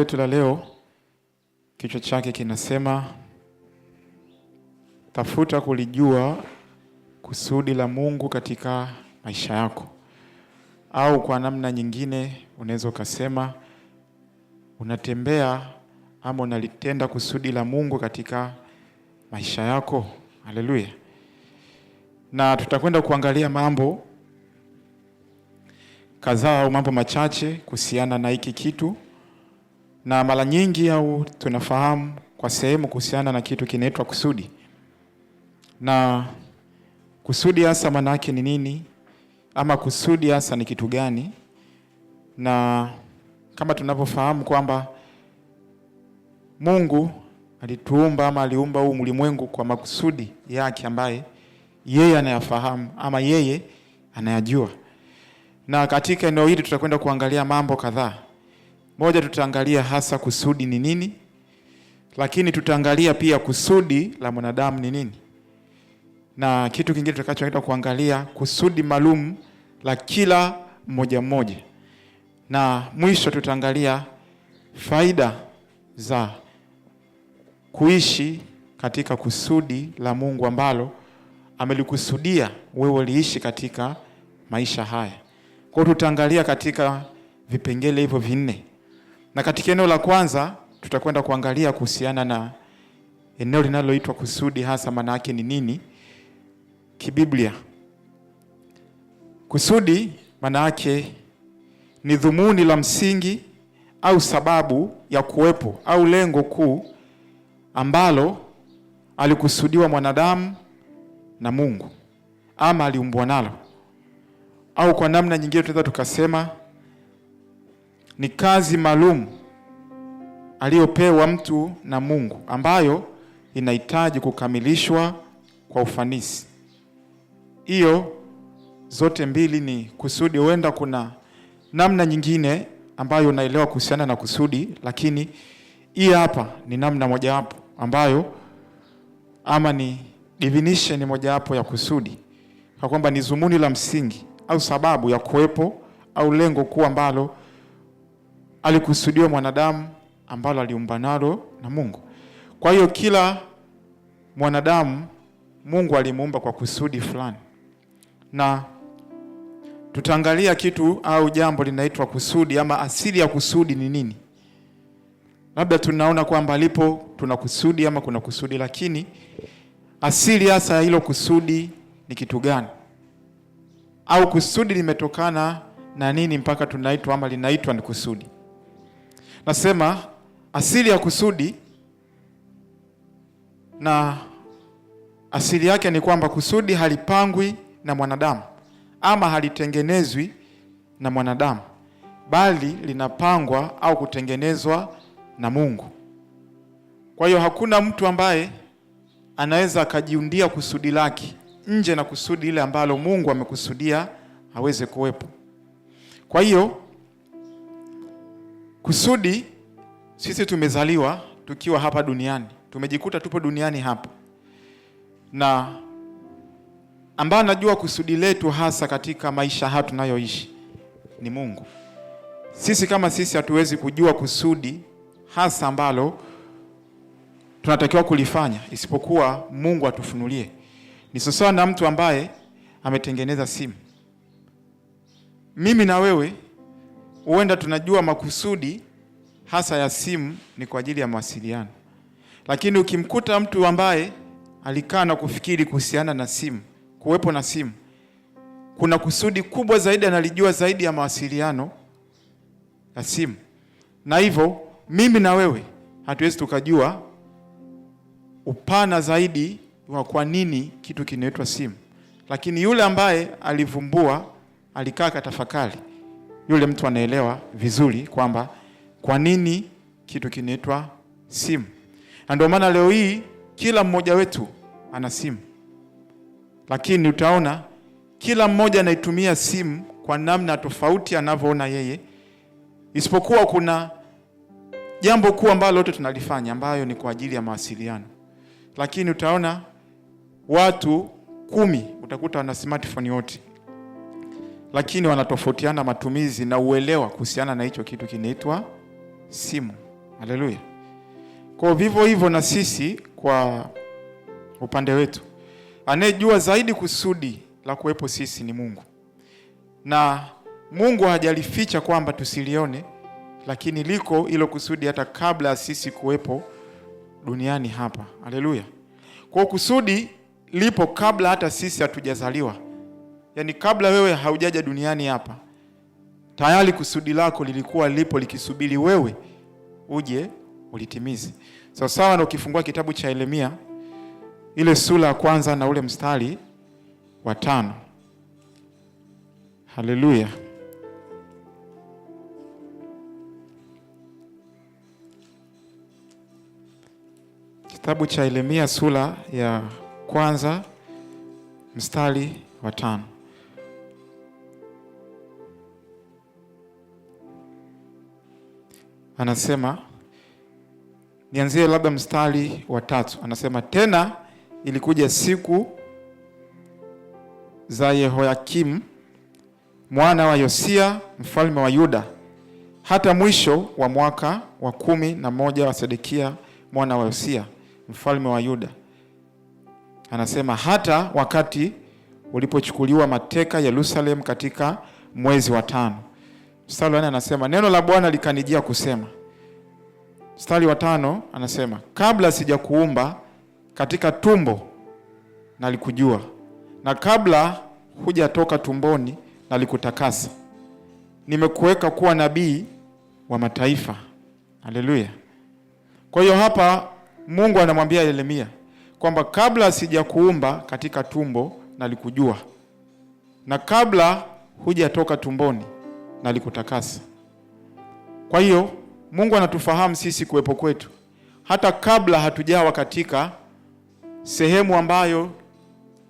Letu la leo kichwa chake kinasema tafuta kulijua kusudi la Mungu katika maisha yako, au kwa namna nyingine unaweza kusema unatembea ama unalitenda kusudi la Mungu katika maisha yako. Haleluya. Na tutakwenda kuangalia mambo kadhaa au mambo machache kuhusiana na hiki kitu. Na mara nyingi au tunafahamu kwa sehemu kuhusiana na kitu kinaitwa kusudi. Na kusudi hasa maana yake ni nini? Ama kusudi hasa ni kitu gani? Na kama tunavyofahamu kwamba Mungu alituumba ama aliumba huu ulimwengu kwa makusudi yake ambaye yeye anayafahamu ama yeye anayajua. Na katika eneo hili tutakwenda kuangalia mambo kadhaa. Moja, tutaangalia hasa kusudi ni nini, lakini tutaangalia pia kusudi la mwanadamu ni nini. Na kitu kingine tutakachoenda kuangalia kusudi maalum la kila mmoja mmoja. Na mwisho tutaangalia faida za kuishi katika kusudi la Mungu ambalo amelikusudia wewe uliishi katika maisha haya. Kwa hiyo tutaangalia katika vipengele hivyo vinne. Na katika eneo la kwanza tutakwenda kuangalia kuhusiana na eneo linaloitwa kusudi hasa maana yake ni nini kibiblia. Kusudi maana yake ni dhumuni la msingi au sababu ya kuwepo au lengo kuu ambalo alikusudiwa mwanadamu na Mungu ama aliumbwa nalo. Au kwa namna nyingine tunaweza tukasema ni kazi maalum aliyopewa mtu na Mungu ambayo inahitaji kukamilishwa kwa ufanisi. Hiyo zote mbili ni kusudi. Huenda kuna namna nyingine ambayo unaelewa kuhusiana na kusudi, lakini hii hapa ni namna mojawapo ambayo ama ni definition mojawapo ya kusudi, kwa kwamba ni dhumuni la msingi au sababu ya kuwepo au lengo kuu ambalo alikusudiwa mwanadamu ambalo aliumba nalo na Mungu. Kwa hiyo kila mwanadamu Mungu alimuumba kwa kusudi fulani. Na tutaangalia kitu au jambo linaitwa kusudi ama asili ya kusudi ni nini. Labda tunaona kwamba lipo tuna kusudi ama kuna kusudi, lakini asili hasa ya hilo kusudi ni kitu gani? Au kusudi limetokana na nini mpaka tunaitwa ama linaitwa ni kusudi? Nasema asili ya kusudi, na asili yake ni kwamba kusudi halipangwi na mwanadamu ama halitengenezwi na mwanadamu, bali linapangwa au kutengenezwa na Mungu. Kwa hiyo hakuna mtu ambaye anaweza akajiundia kusudi lake nje na kusudi ile ambalo Mungu amekusudia aweze kuwepo. Kwa hiyo kusudi, sisi tumezaliwa tukiwa hapa duniani. Tumejikuta tupo duniani hapa. Na ambaye anajua kusudi letu hasa katika maisha haya tunayoishi ni Mungu. Sisi kama sisi hatuwezi kujua kusudi hasa ambalo tunatakiwa kulifanya isipokuwa Mungu atufunulie. Ni sawa na mtu ambaye ametengeneza simu. Mimi na wewe huenda tunajua makusudi hasa ya simu ni kwa ajili ya mawasiliano. Lakini ukimkuta mtu ambaye alikaa na kufikiri kuhusiana na simu, kuwepo na simu, kuna kusudi kubwa zaidi analijua zaidi ya mawasiliano ya simu. Na hivyo mimi na wewe hatuwezi tukajua upana zaidi wa kwa nini kitu kinaitwa simu. Lakini yule ambaye alivumbua, alikaa katafakari, yule mtu anaelewa vizuri kwamba kwa nini kitu kinaitwa simu. Na ndio maana leo hii kila mmoja wetu ana simu. Lakini utaona kila mmoja anaitumia simu kwa namna tofauti anavyoona yeye, isipokuwa kuna jambo kuu ambalo wote tunalifanya ambayo ni kwa ajili ya mawasiliano. Lakini utaona watu 10 utakuta wana smartphone wote, lakini wanatofautiana matumizi na uelewa kuhusiana na hicho kitu kinaitwa simu. Haleluya. Kwa vivyo hivyo na sisi kwa upande wetu, anayejua zaidi kusudi la kuwepo sisi ni Mungu. Na Mungu hajalificha kwamba tusilione, lakini liko hilo kusudi hata kabla sisi kuwepo duniani hapa. Haleluya. Kwa kusudi lipo kabla hata sisi hatujazaliwa. Yaani kabla wewe haujaja duniani hapa, tayari kusudi lako lilikuwa lipo likisubiri wewe uje ulitimize. Sawa na ukifungua kitabu cha Yeremia ile sura ya kwanza na ule mstari wa 5. Haleluya. Kitabu cha Yeremia sura ya kwanza mstari wa 5. Anasema, nianzie labda mstari wa 3. Anasema, tena ilikuja siku za Yehoyakim mwana wa Yosia mfalme wa Yuda, hata mwisho wa mwaka wa 11 wa Sedekia mwana wa Yosia mfalme wa Yuda. Anasema hata wakati ulipochukuliwa mateka Yerusalemu katika mwezi wa 5. Mstari wa 4 anasema, neno la Bwana likanijia kusema. Mstari wa 5 anasema, kabla sijakuumba katika tumbo nalikujua, na kabla hujatoka tumboni nalikutakasa. Nimekuweka kuwa nabii wa mataifa. Haleluya. Kwa hiyo hapa Mungu anamwambia Yeremia kwamba kabla sijakuumba katika tumbo nalikujua, na kabla hujatoka tumboni nalikutakasa. Kwa hiyo Mungu anatufahamu sisi kuwepo kwetu hata kabla hatujawa katika sehemu ambayo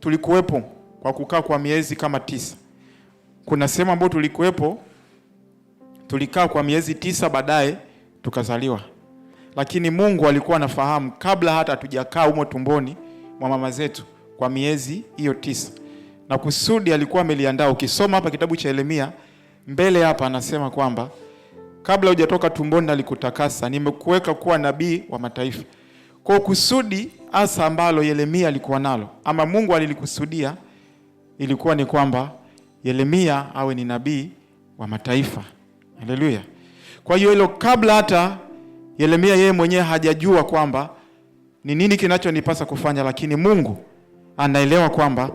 tulikuwepo kwa kukaa kwa miezi kama 9. Kuna sehemu ambayo tulikuwepo tulikaa kwa miezi 9, baadaye tukazaliwa. Lakini Mungu alikuwa anafahamu kabla hata hatujakaa humo tumboni mwa mama zetu kwa miezi hiyo 9. Na kusudi alikuwa ameliandaa. Ukisoma hapa kitabu cha Yeremia mbele hapa anasema kwamba kabla hujatoka tumboni nalikutakasa, nimekuweka kuwa nabii wa mataifa. Kwa kusudi hasa ambalo Yeremia alikuwa nalo, ama Mungu alilikusudia, ilikuwa ni kwamba Yeremia awe ni nabii wa mataifa. Haleluya. Kwa hiyo hilo kabla hata Yeremia yeye mwenyewe hajajua kwamba ni nini kinachonipasa kufanya, lakini Mungu anaelewa kwamba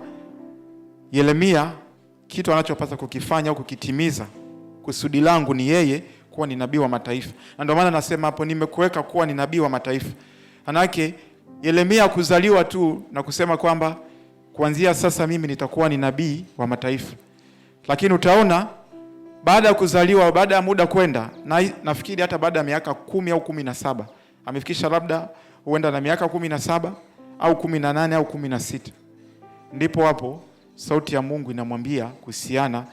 Yeremia kitu anachopasa kukifanya au kukitimiza, kusudi langu ni yeye kuwa ni nabii wa mataifa. Na ndio maana nasema hapo nimekuweka kuwa ni nabii wa mataifa. Manake Yeremia kuzaliwa tu na kusema kwamba kuanzia sasa mimi nitakuwa ni nabii wa mataifa. Lakini utaona baada ya kuzaliwa, baada ya muda kwenda, na nafikiri hata baada ya miaka 10 au 17, amefikisha labda huenda na miaka 17 au 18 au 16, ndipo hapo sauti ya Mungu inamwambia kuhusiana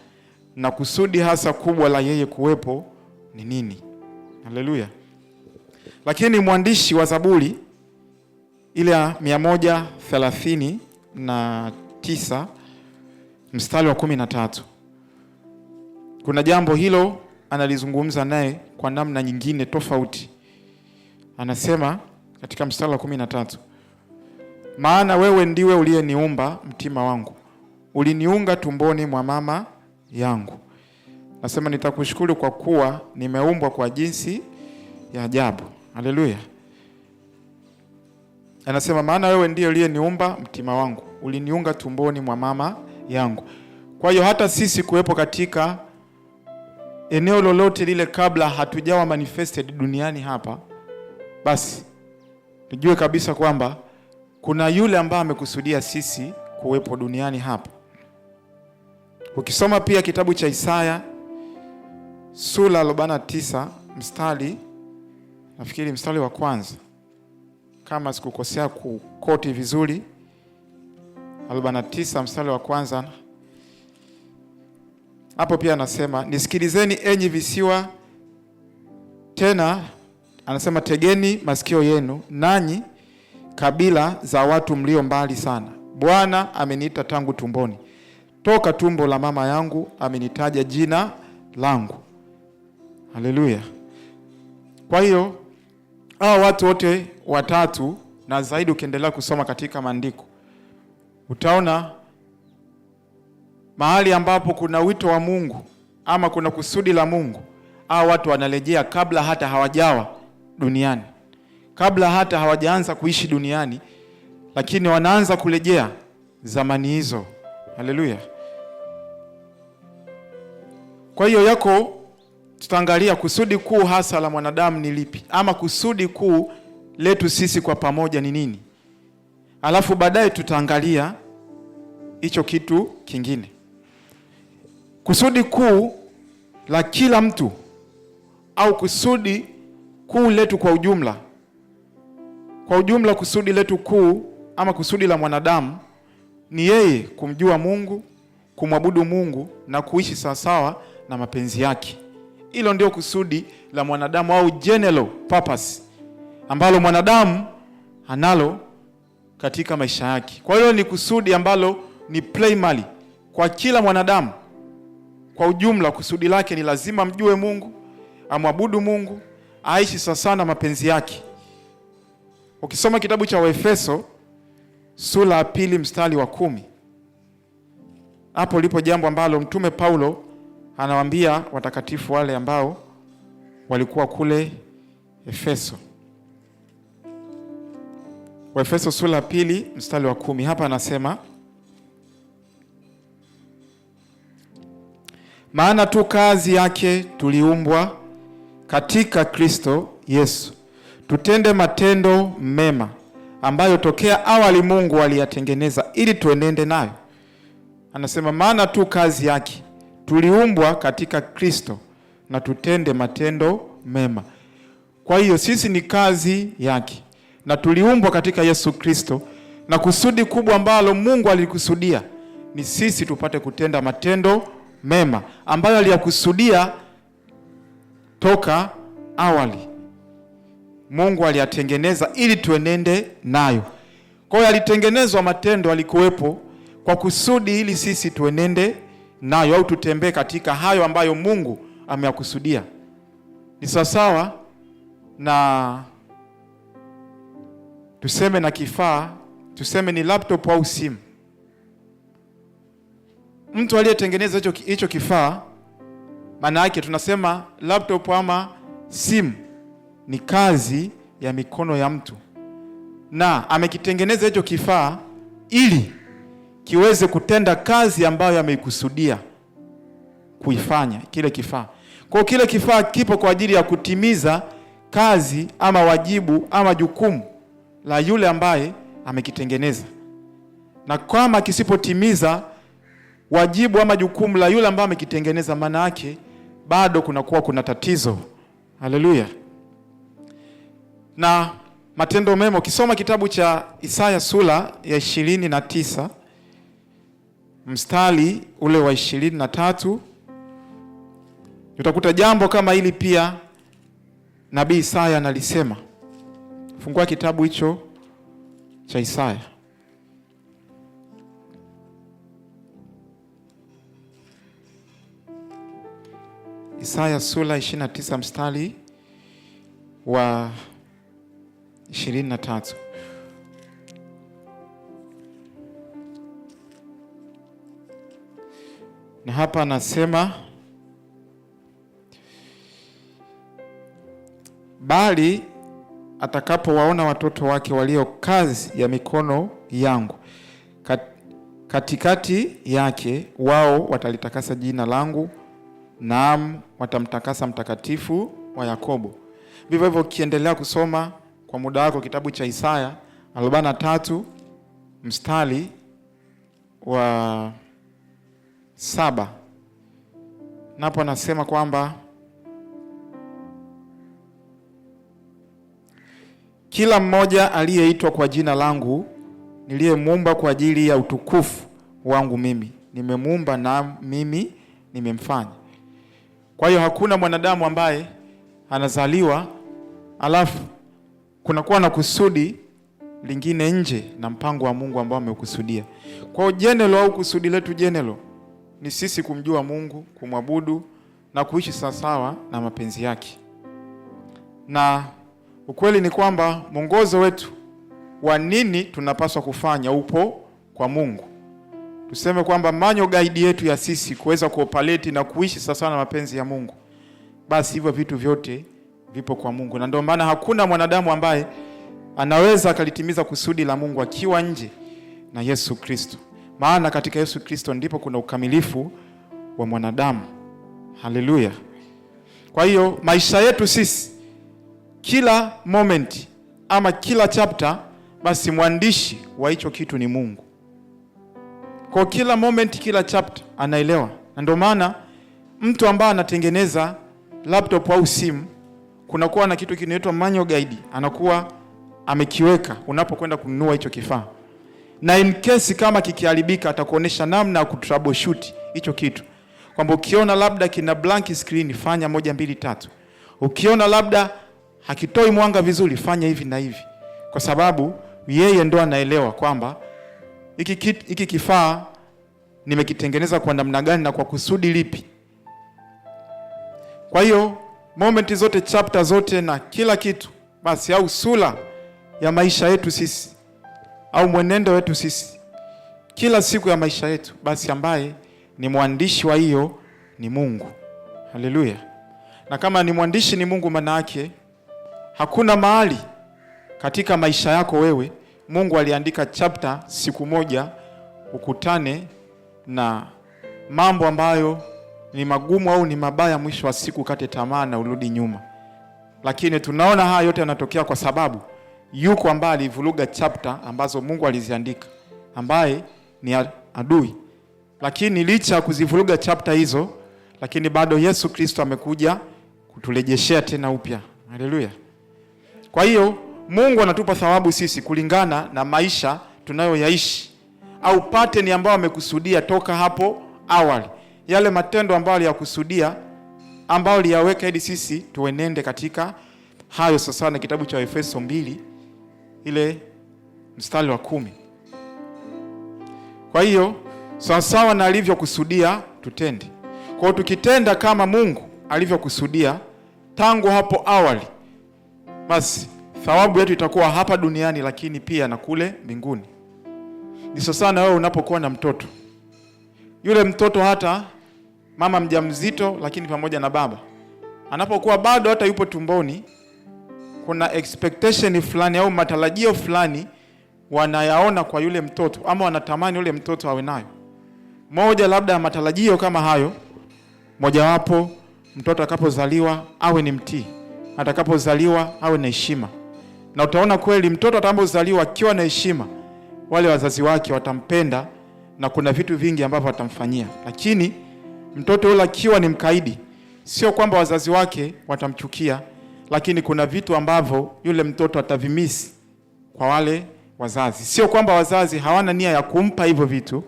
na kusudi hasa kubwa la yeye kuwepo ni nini. Haleluya. Lakini mwandishi wa Zaburi ile ya 139 mstari wa 13, kuna jambo hilo analizungumza naye kwa namna nyingine tofauti. Anasema katika mstari wa 13, maana wewe ndiwe uliyeniumba mtima wangu, uliniunga tumboni mwa mama yangu. Nasema nitakushukuru kwa kuwa nimeumbwa kwa jinsi ya ajabu. Haleluya. Anasema maana wewe ndiye uliyeniumba mtima wangu, uliniunga tumboni mwa mama yangu. Kwa hiyo hata sisi kuwepo katika eneo lolote lile kabla hatujawa manifested duniani hapa, basi tujue kabisa kwamba kuna yule ambaye amekusudia sisi kuwepo duniani hapa. Ukisoma pia kitabu cha Isaya sura 49 mstari, nafikiri mstari wa kwanza kama sikukosea kukoti vizuri, 49 mstari wa kwanza, hapo pia anasema nisikilizeni enyi visiwa, tena anasema tegeni masikio yenu nanyi kabila za watu mlio mbali sana. Bwana ameniita tangu tumboni, toka tumbo la mama yangu amenitaja jina langu. Haleluya. Kwa hiyo Hao watu wote watatu na zaidi, ukiendelea kusoma katika maandiko utaona mahali ambapo kuna wito wa Mungu ama kuna kusudi la Mungu, hao watu wanarejea kabla hata hawajawa duniani, kabla hata hawajaanza kuishi duniani, lakini wanaanza kurejea zamani hizo. Haleluya. Kwa hiyo yako tutaangalia kusudi kuu hasa la mwanadamu ni lipi, ama kusudi kuu letu sisi kwa pamoja ni nini. Alafu baadaye tutaangalia hicho kitu kingine. Kusudi kuu la kila mtu au kusudi kuu letu kwa ujumla. Kwa ujumla kusudi letu kuu ama kusudi la mwanadamu ni yeye kumjua Mungu, kumwabudu Mungu na kuishi sawasawa na mapenzi yake. Hilo ndio kusudi la mwanadamu au general purpose ambalo mwanadamu analo katika maisha yake. Kwa hiyo ni kusudi ambalo ni primary kwa kila mwanadamu. Kwa ujumla kusudi lake ni lazima mjue Mungu, amwabudu Mungu, aishi sawasawa na mapenzi yake. Ukisoma kitabu cha Waefeso sura ya 2 mstari wa 10, hapo lipo jambo ambalo Mtume Paulo anawaambia watakatifu wale ambao walikuwa kule Efeso. Waefeso sura ya 2 mstari wa 10, hapa anasema, maana tu kazi yake tuliumbwa katika Kristo Yesu tutende matendo mema ambayo tokea awali Mungu aliyatengeneza ili tuenende nayo. Anasema maana tu kazi yake tuliumbwa katika Kristo na tutende matendo mema. Kwa hiyo sisi ni kazi yake na tuliumbwa katika Yesu Kristo, na kusudi kubwa ambalo Mungu alikusudia ni sisi tupate kutenda matendo mema ambayo aliyakusudia toka awali. Mungu aliyatengeneza ili tuenende nayo. Kwa hiyo alitengenezwa matendo, alikuwepo kwa kusudi ili sisi tuenende nayo au tutembee katika hayo ambayo Mungu ameyakusudia. Ni sawasawa na tuseme na kifaa, tuseme ni laptop au simu. Mtu aliyetengeneza hicho kifaa, maana yake tunasema laptop ama simu ni kazi ya mikono ya mtu, na amekitengeneza hicho kifaa ili kiweze kutenda kazi ambayo ameikusudia kuifanya kile kifaa. Kwa kile kifaa kipo kwa ajili ya kutimiza kazi ama wajibu ama jukumu la yule ambaye amekitengeneza, na kama kisipotimiza wajibu ama jukumu la yule ambaye amekitengeneza, maana yake bado kuna tatizo. Haleluya. Na matendo mema, ukisoma kitabu cha Isaya sura ya 29 mstari ule wa 23, utakuta jambo kama hili pia nabii Isaya analisema. Fungua kitabu hicho cha Isaya. Isaya sura 29 mstari wa 23. Na hapa anasema, bali atakapowaona watoto wake walio kazi ya mikono yangu katikati yake, wao watalitakasa jina langu, naam watamtakasa mtakatifu wa Yakobo. Vivyo hivyo ukiendelea kusoma kwa muda wako kitabu cha Isaya 43 mstari wa 7, napo anasema kwamba kila mmoja aliyeitwa kwa jina langu niliyemuumba kwa ajili ya utukufu wangu mimi, nimemuumba na mimi nimemfanya. Kwa hiyo hakuna mwanadamu ambaye anazaliwa alafu kunakuwa na kusudi lingine nje na mpango wa Mungu ambao amekusudia. Kwa hiyo general au kusudi letu general ni sisi kumjua Mungu, kumwabudu na kuishi sawasawa na mapenzi yake. Na Ukweli ni kwamba mwongozo wetu wa nini tunapaswa kufanya upo kwa Mungu. Tuseme kwamba manual guide yetu ya sisi kuweza kuoperate na kuishi sasa na mapenzi ya Mungu, basi hivyo vitu vyote vipo kwa Mungu. Na ndio maana hakuna mwanadamu ambaye anaweza akalitimiza kusudi la Mungu akiwa nje na Yesu Kristo. Maana katika Yesu Kristo ndipo kuna ukamilifu wa mwanadamu. Haleluya. Kwa hiyo maisha yetu sisi, kila moment ama kila chapter, basi mwandishi wa hicho kitu ni Mungu. Kwa kila moment, kila chapter anaelewa. Na ndio maana mtu ambaye anatengeneza laptop au simu, kunakuwa na kitu kinaitwa manual guide, anakuwa amekiweka unapokwenda kununua hicho kifaa. Na in case kama kikiharibika, atakuonesha namna ya kutroubleshoot hicho kitu. Kwamba ukiona labda kina blank screen, fanya 1 2 3. Ukiona labda hakitoi mwanga vizuri, fanya hivi na hivi. Kwa sababu yeye ndo anaelewa kwamba hiki kifaa nimekitengeneza kwa namna gani na kwa kusudi lipi. Kwa hiyo moment zote, chapter zote na kila kitu, basi au sura ya maisha yetu sisi au mwenendo wetu sisi kila siku ya maisha yetu, basi ambaye ni mwandishi wa hiyo ni Mungu. Haleluya. Na kama ni mwandishi ni Mungu, maana yake hakuna mahali katika maisha yako wewe Mungu aliandika chapter siku moja ukutane na mambo ambayo ni magumu au ni mabaya, mwisho wa siku kate tamaa na urudi nyuma. Lakini tunaona haya yote yanatokea kwa sababu yuko ambaye alivuruga chapter ambazo Mungu aliziandika, ambaye ni adui. Lakini licha ya kuzivuruga chapter hizo, lakini bado Yesu Kristo amekuja kutulejeshea tena upya. Haleluya. Kwa hiyo Mungu anatupa thawabu sisi kulingana na maisha tunayoyaishi au pattern ambayo amekusudia toka hapo awali. Yale matendo ambayo aliyakusudia, ambayo aliyaweka ili sisi tuenende katika hayo. Sasa na kitabu cha Efeso 2 ile mstari wa 10. Kwa hiyo sawasawa na alivyokusudia tutende. Kwa hiyo tukitenda kama Mungu alivyokusudia tangu hapo awali, basi thawabu yetu itakuwa hapa duniani, lakini pia na kule mbinguni. Ni sana wewe unapokuwa na mtoto. Yule mtoto hata mama mjamzito, lakini pamoja na baba, anapokuwa bado hata yupo tumboni, kuna expectation fulani au matarajio fulani wanayaona kwa yule mtoto, ama wanatamani yule mtoto awe nayo. Moja labda matarajio kama hayo, mojawapo mtoto atakapozaliwa awe ni mtii, atakapozaliwa awe na heshima. Na utaona kweli mtoto atakapozaliwa akiwa na heshima, wale wazazi wake watampenda na kuna vitu vingi ambavyo watamfanyia. Lakini mtoto yule akiwa ni mkaidi, sio kwamba wazazi wake watamchukia, lakini kuna vitu ambavyo yule mtoto atavimisi kwa wale wazazi. Sio kwamba wazazi hawana nia ya kumpa hivyo vitu,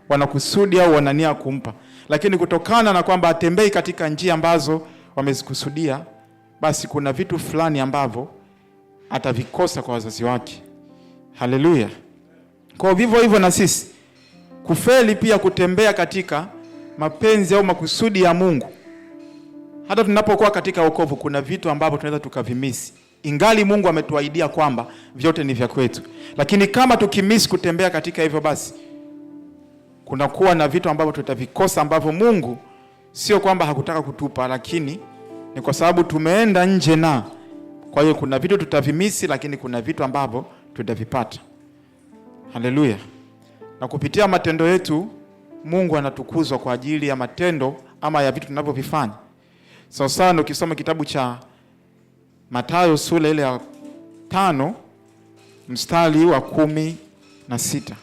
wanakusudi au wana nia ya kumpa, lakini kutokana na kwamba atembei katika njia ambazo wamezikusudia, basi kuna vitu fulani ambavyo atavikosa kwa wazazi wake. Haleluya. Kwa vivyo hivyo na sisi kufeli pia kutembea katika mapenzi au makusudi ya Mungu. Hata tunapokuwa katika wokovu, kuna vitu ambavyo tunaweza tukavimisi, ingali Mungu ametuahidia kwamba vyote ni vya kwetu. Lakini kama tukimisi kutembea katika hivyo, basi kunakuwa na vitu ambavyo tutavikosa, ambavyo Mungu sio kwamba hakutaka kutupa, lakini ni kwa sababu tumeenda nje. Na kwa hiyo kuna vitu tutavimisi, lakini kuna vitu ambavyo tutavipata. Haleluya. Na kupitia matendo yetu Mungu anatukuzwa kwa ajili ya matendo ama ya vitu tunavyovifanya. Sasa ukisoma kitabu cha Mathayo sura ile ya 5 mstari wa 16.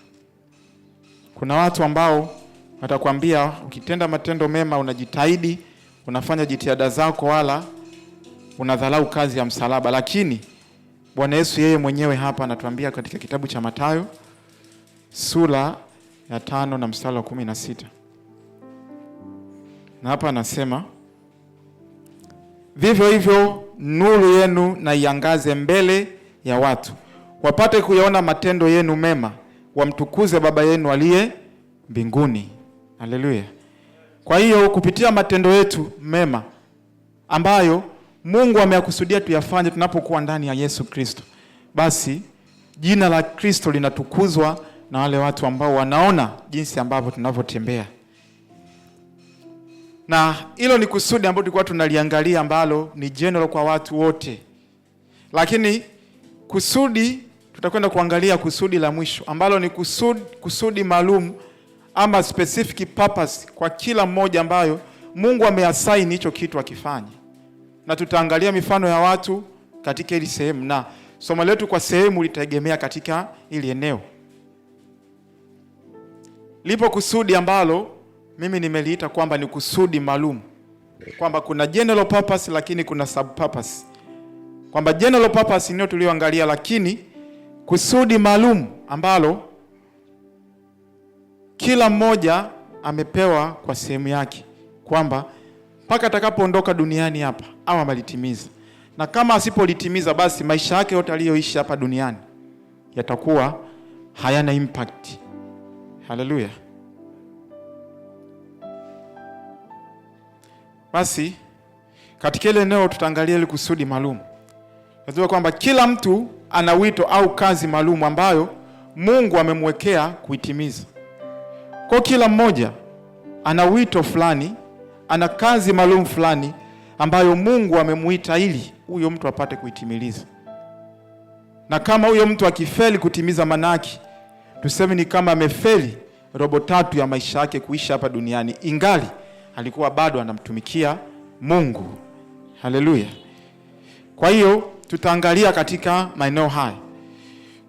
Kuna watu ambao watakwambia ukitenda matendo mema unajitahidi, unafanya jitihada zako, wala unadharau kazi ya msalaba. Lakini Bwana Yesu yeye mwenyewe hapa anatuambia katika kitabu cha Mathayo sura ya 5 na mstari wa 16. Na hapa anasema, vivyo hivyo nuru yenu na iangaze mbele ya watu, wapate kuyaona matendo yenu mema, wamtukuze Baba yenu aliye mbinguni. Haleluya. Kwa hiyo kupitia matendo yetu mema ambayo Mungu ameyakusudia tuyafanye tunapokuwa ndani ya Yesu Kristo, basi jina la Kristo linatukuzwa na wale watu ambao wanaona jinsi ambavyo tunavyotembea. Na hilo ni kusudi ambalo tulikuwa tunaliangalia, ambalo ni general kwa watu wote. Lakini kusudi, tutakwenda kuangalia kusudi la mwisho ambalo ni kusudi maalum ama specific purpose kwa kila mmoja ambayo Mungu ameassign hicho kitu akifanye. Na tutaangalia mifano ya watu katika hili sehemu, na somo letu kwa sehemu litategemea katika hili eneo. Lipo kusudi ambalo mimi nimeliita kwamba ni kusudi maalum, kwamba kuna general purpose lakini kuna sub purpose. Kwamba general purpose ndio tulioangalia, lakini kusudi maalum ambalo kila mmoja amepewa kwa sehemu yake, kwamba mpaka atakapoondoka duniani hapa au amalitimiza. Na kama asipolitimiza, basi maisha yake yote aliyoishi hapa duniani yatakuwa hayana impact. Haleluya. Basi katika ile eneo tutaangalia ile kusudi maalum. Tunajua kwamba kila mtu ana wito au kazi maalum ambayo Mungu amemwekea kuitimiza. Kwa kila mmoja ana wito fulani, ana kazi maalum fulani ambayo Mungu amemuita ili huyo mtu apate kuitimiliza. Na kama huyo mtu akifeli kutimiza, manaki tuseme ni kama amefeli robo 3 ya maisha yake kuishi hapa duniani, ingali alikuwa bado anamtumikia Mungu. Haleluya. Kwa hiyo tutaangalia katika maeneo haya.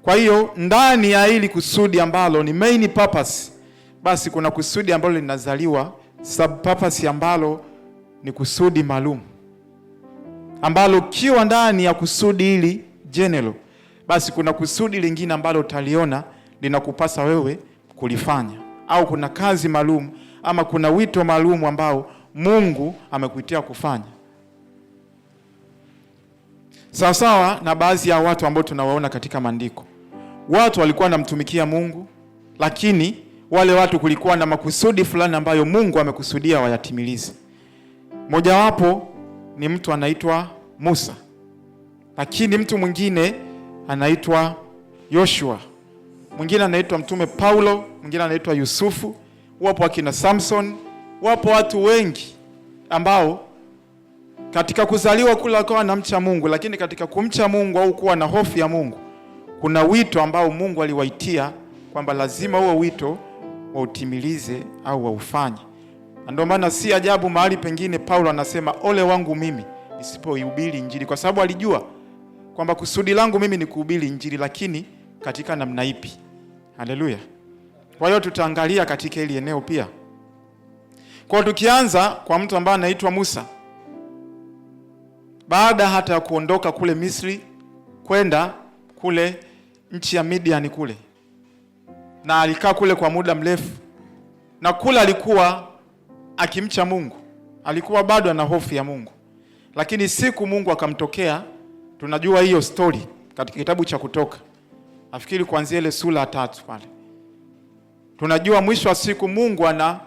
Kwa hiyo ndani ya hili kusudi ambalo ni main purpose, basi kuna kusudi ambalo linazaliwa sub purpose ambalo ni kusudi maalum, ambalo kiwa ndani ya kusudi hili general, basi kuna kusudi lingine ambalo utaliona linakupasa wewe kulifanya, au kuna kazi maalum ama kuna wito maalum ambao Mungu amekuitia kufanya. Sawa na baadhi ya watu ambao tunawaona katika maandiko. Watu walikuwa wanamtumikia Mungu, lakini wale watu kulikuwa na makusudi fulani ambayo Mungu amekusudia wayatimilize. Mojawapo ni mtu anaitwa Musa, lakini mtu mwingine anaitwa Yoshua, mwingine anaitwa mtume Paulo, mwingine anaitwa Yusufu, wapo akina Samson, wapo watu wengi ambao katika kuzaliwa kula wakawa wanamcha Mungu, lakini katika kumcha Mungu au kuwa na hofu ya Mungu, kuna wito ambao Mungu aliwaitia kwamba lazima huo wito wautimilize au waufanye. Ndio maana si ajabu mahali pengine Paulo anasema ole wangu mimi nisipoihubiri Injili, kwa sababu alijua kwamba kusudi langu mimi ni kuhubiri Injili, lakini katika namna ipi? Haleluya. Kwa hiyo tutaangalia katika hili eneo pia. Kwa tukianza kwa mtu ambaye anaitwa Musa, baada hata ya kuondoka kule Misri kwenda kule nchi ya Midian kule, na alikaa kule kwa muda mrefu, na kule alikuwa akimcha Mungu, alikuwa bado ana hofu ya Mungu. Lakini siku Mungu akamtokea, tunajua hiyo story katika kitabu cha Kutoka, nafikiri kuanzia ile sura 3 pale. Tunajua mwisho wa siku Mungu ana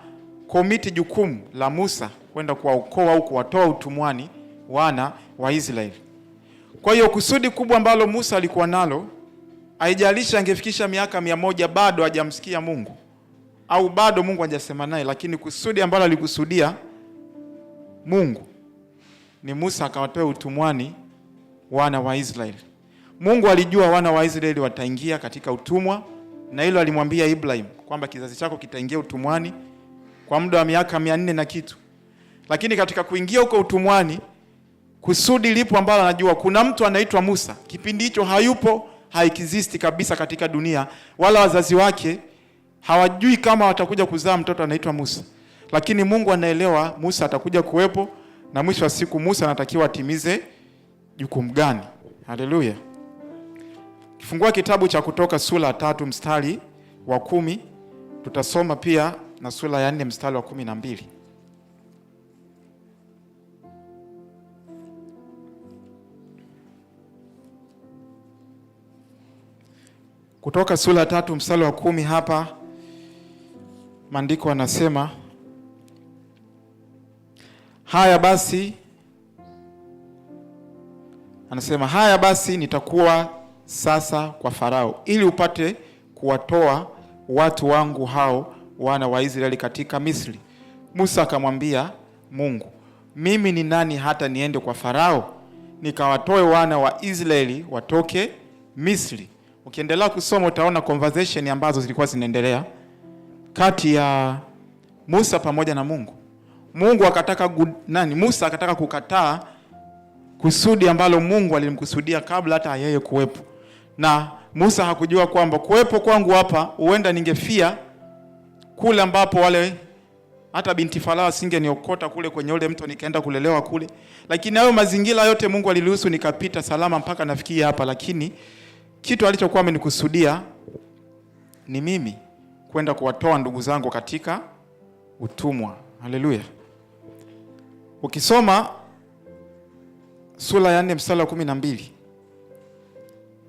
komiti jukumu la Musa kwenda kuwaokoa au kuwatoa utumwani wana wa Israeli. Kwa hiyo kusudi kubwa ambalo Musa alikuwa nalo, haijalisha angefikisha miaka 100 bado hajamsikia Mungu au bado Mungu hajasema naye, lakini kusudi ambalo alikusudia Mungu ni Musa akawatoa utumwani wana wa Israeli. Mungu alijua wana wa Israeli wataingia katika utumwa, na hilo alimwambia Ibrahim kwamba kizazi chako kitaingia utumwani kwa muda wa miaka 400 na kitu. Lakini katika kuingia huko utumwani, kusudi lipo ambalo anajua kuna mtu anaitwa Musa. Kipindi hicho hayupo, haexisti kabisa katika dunia, wala wazazi wake hawajui kama watakuja kuzaa mtoto anaitwa Musa. Lakini Mungu anaelewa Musa atakuja kuwepo, na mwisho wa siku Musa anatakiwa atimize jukumu gani. Haleluya. Kifungua kitabu cha Kutoka sura 3 mstari wa 10, tutasoma pia na sura ya 4 mstari wa 12. Kutoka sura 3 mstari wa 10, hapa maandiko yanasema, haya basi Anasema, haya basi nitakuwa sasa kwa Farao, ili upate kuwatoa watu wangu hao wana wa Israeli katika Misri. Musa akamwambia Mungu, mimi ni nani hata niende kwa Farao nikawatoe wana wa Israeli watoke Misri? Ukiendelea kusoma utaona conversation ambazo zilikuwa zinaendelea kati ya Musa pamoja na Mungu. Musa akataka kukataa kusudi ambalo Mungu alimkusudia kabla hata yeye kuwepo. Na Musa hakujua kwamba kuwepo kwangu hapa huenda ningefia kule ambapo wale hata binti Farao singeniokota kule kwenye ule mto nikaenda kulelewa kule. Lakini hayo mazingira yote Mungu aliruhusu nikapita salama mpaka nafikia hapa. Lakini kitu alichokuwa amenikusudia ni mimi kwenda kuwatoa ndugu zangu katika utumwa. Haleluya. Ukisoma sura ya 4 mstari wa 12.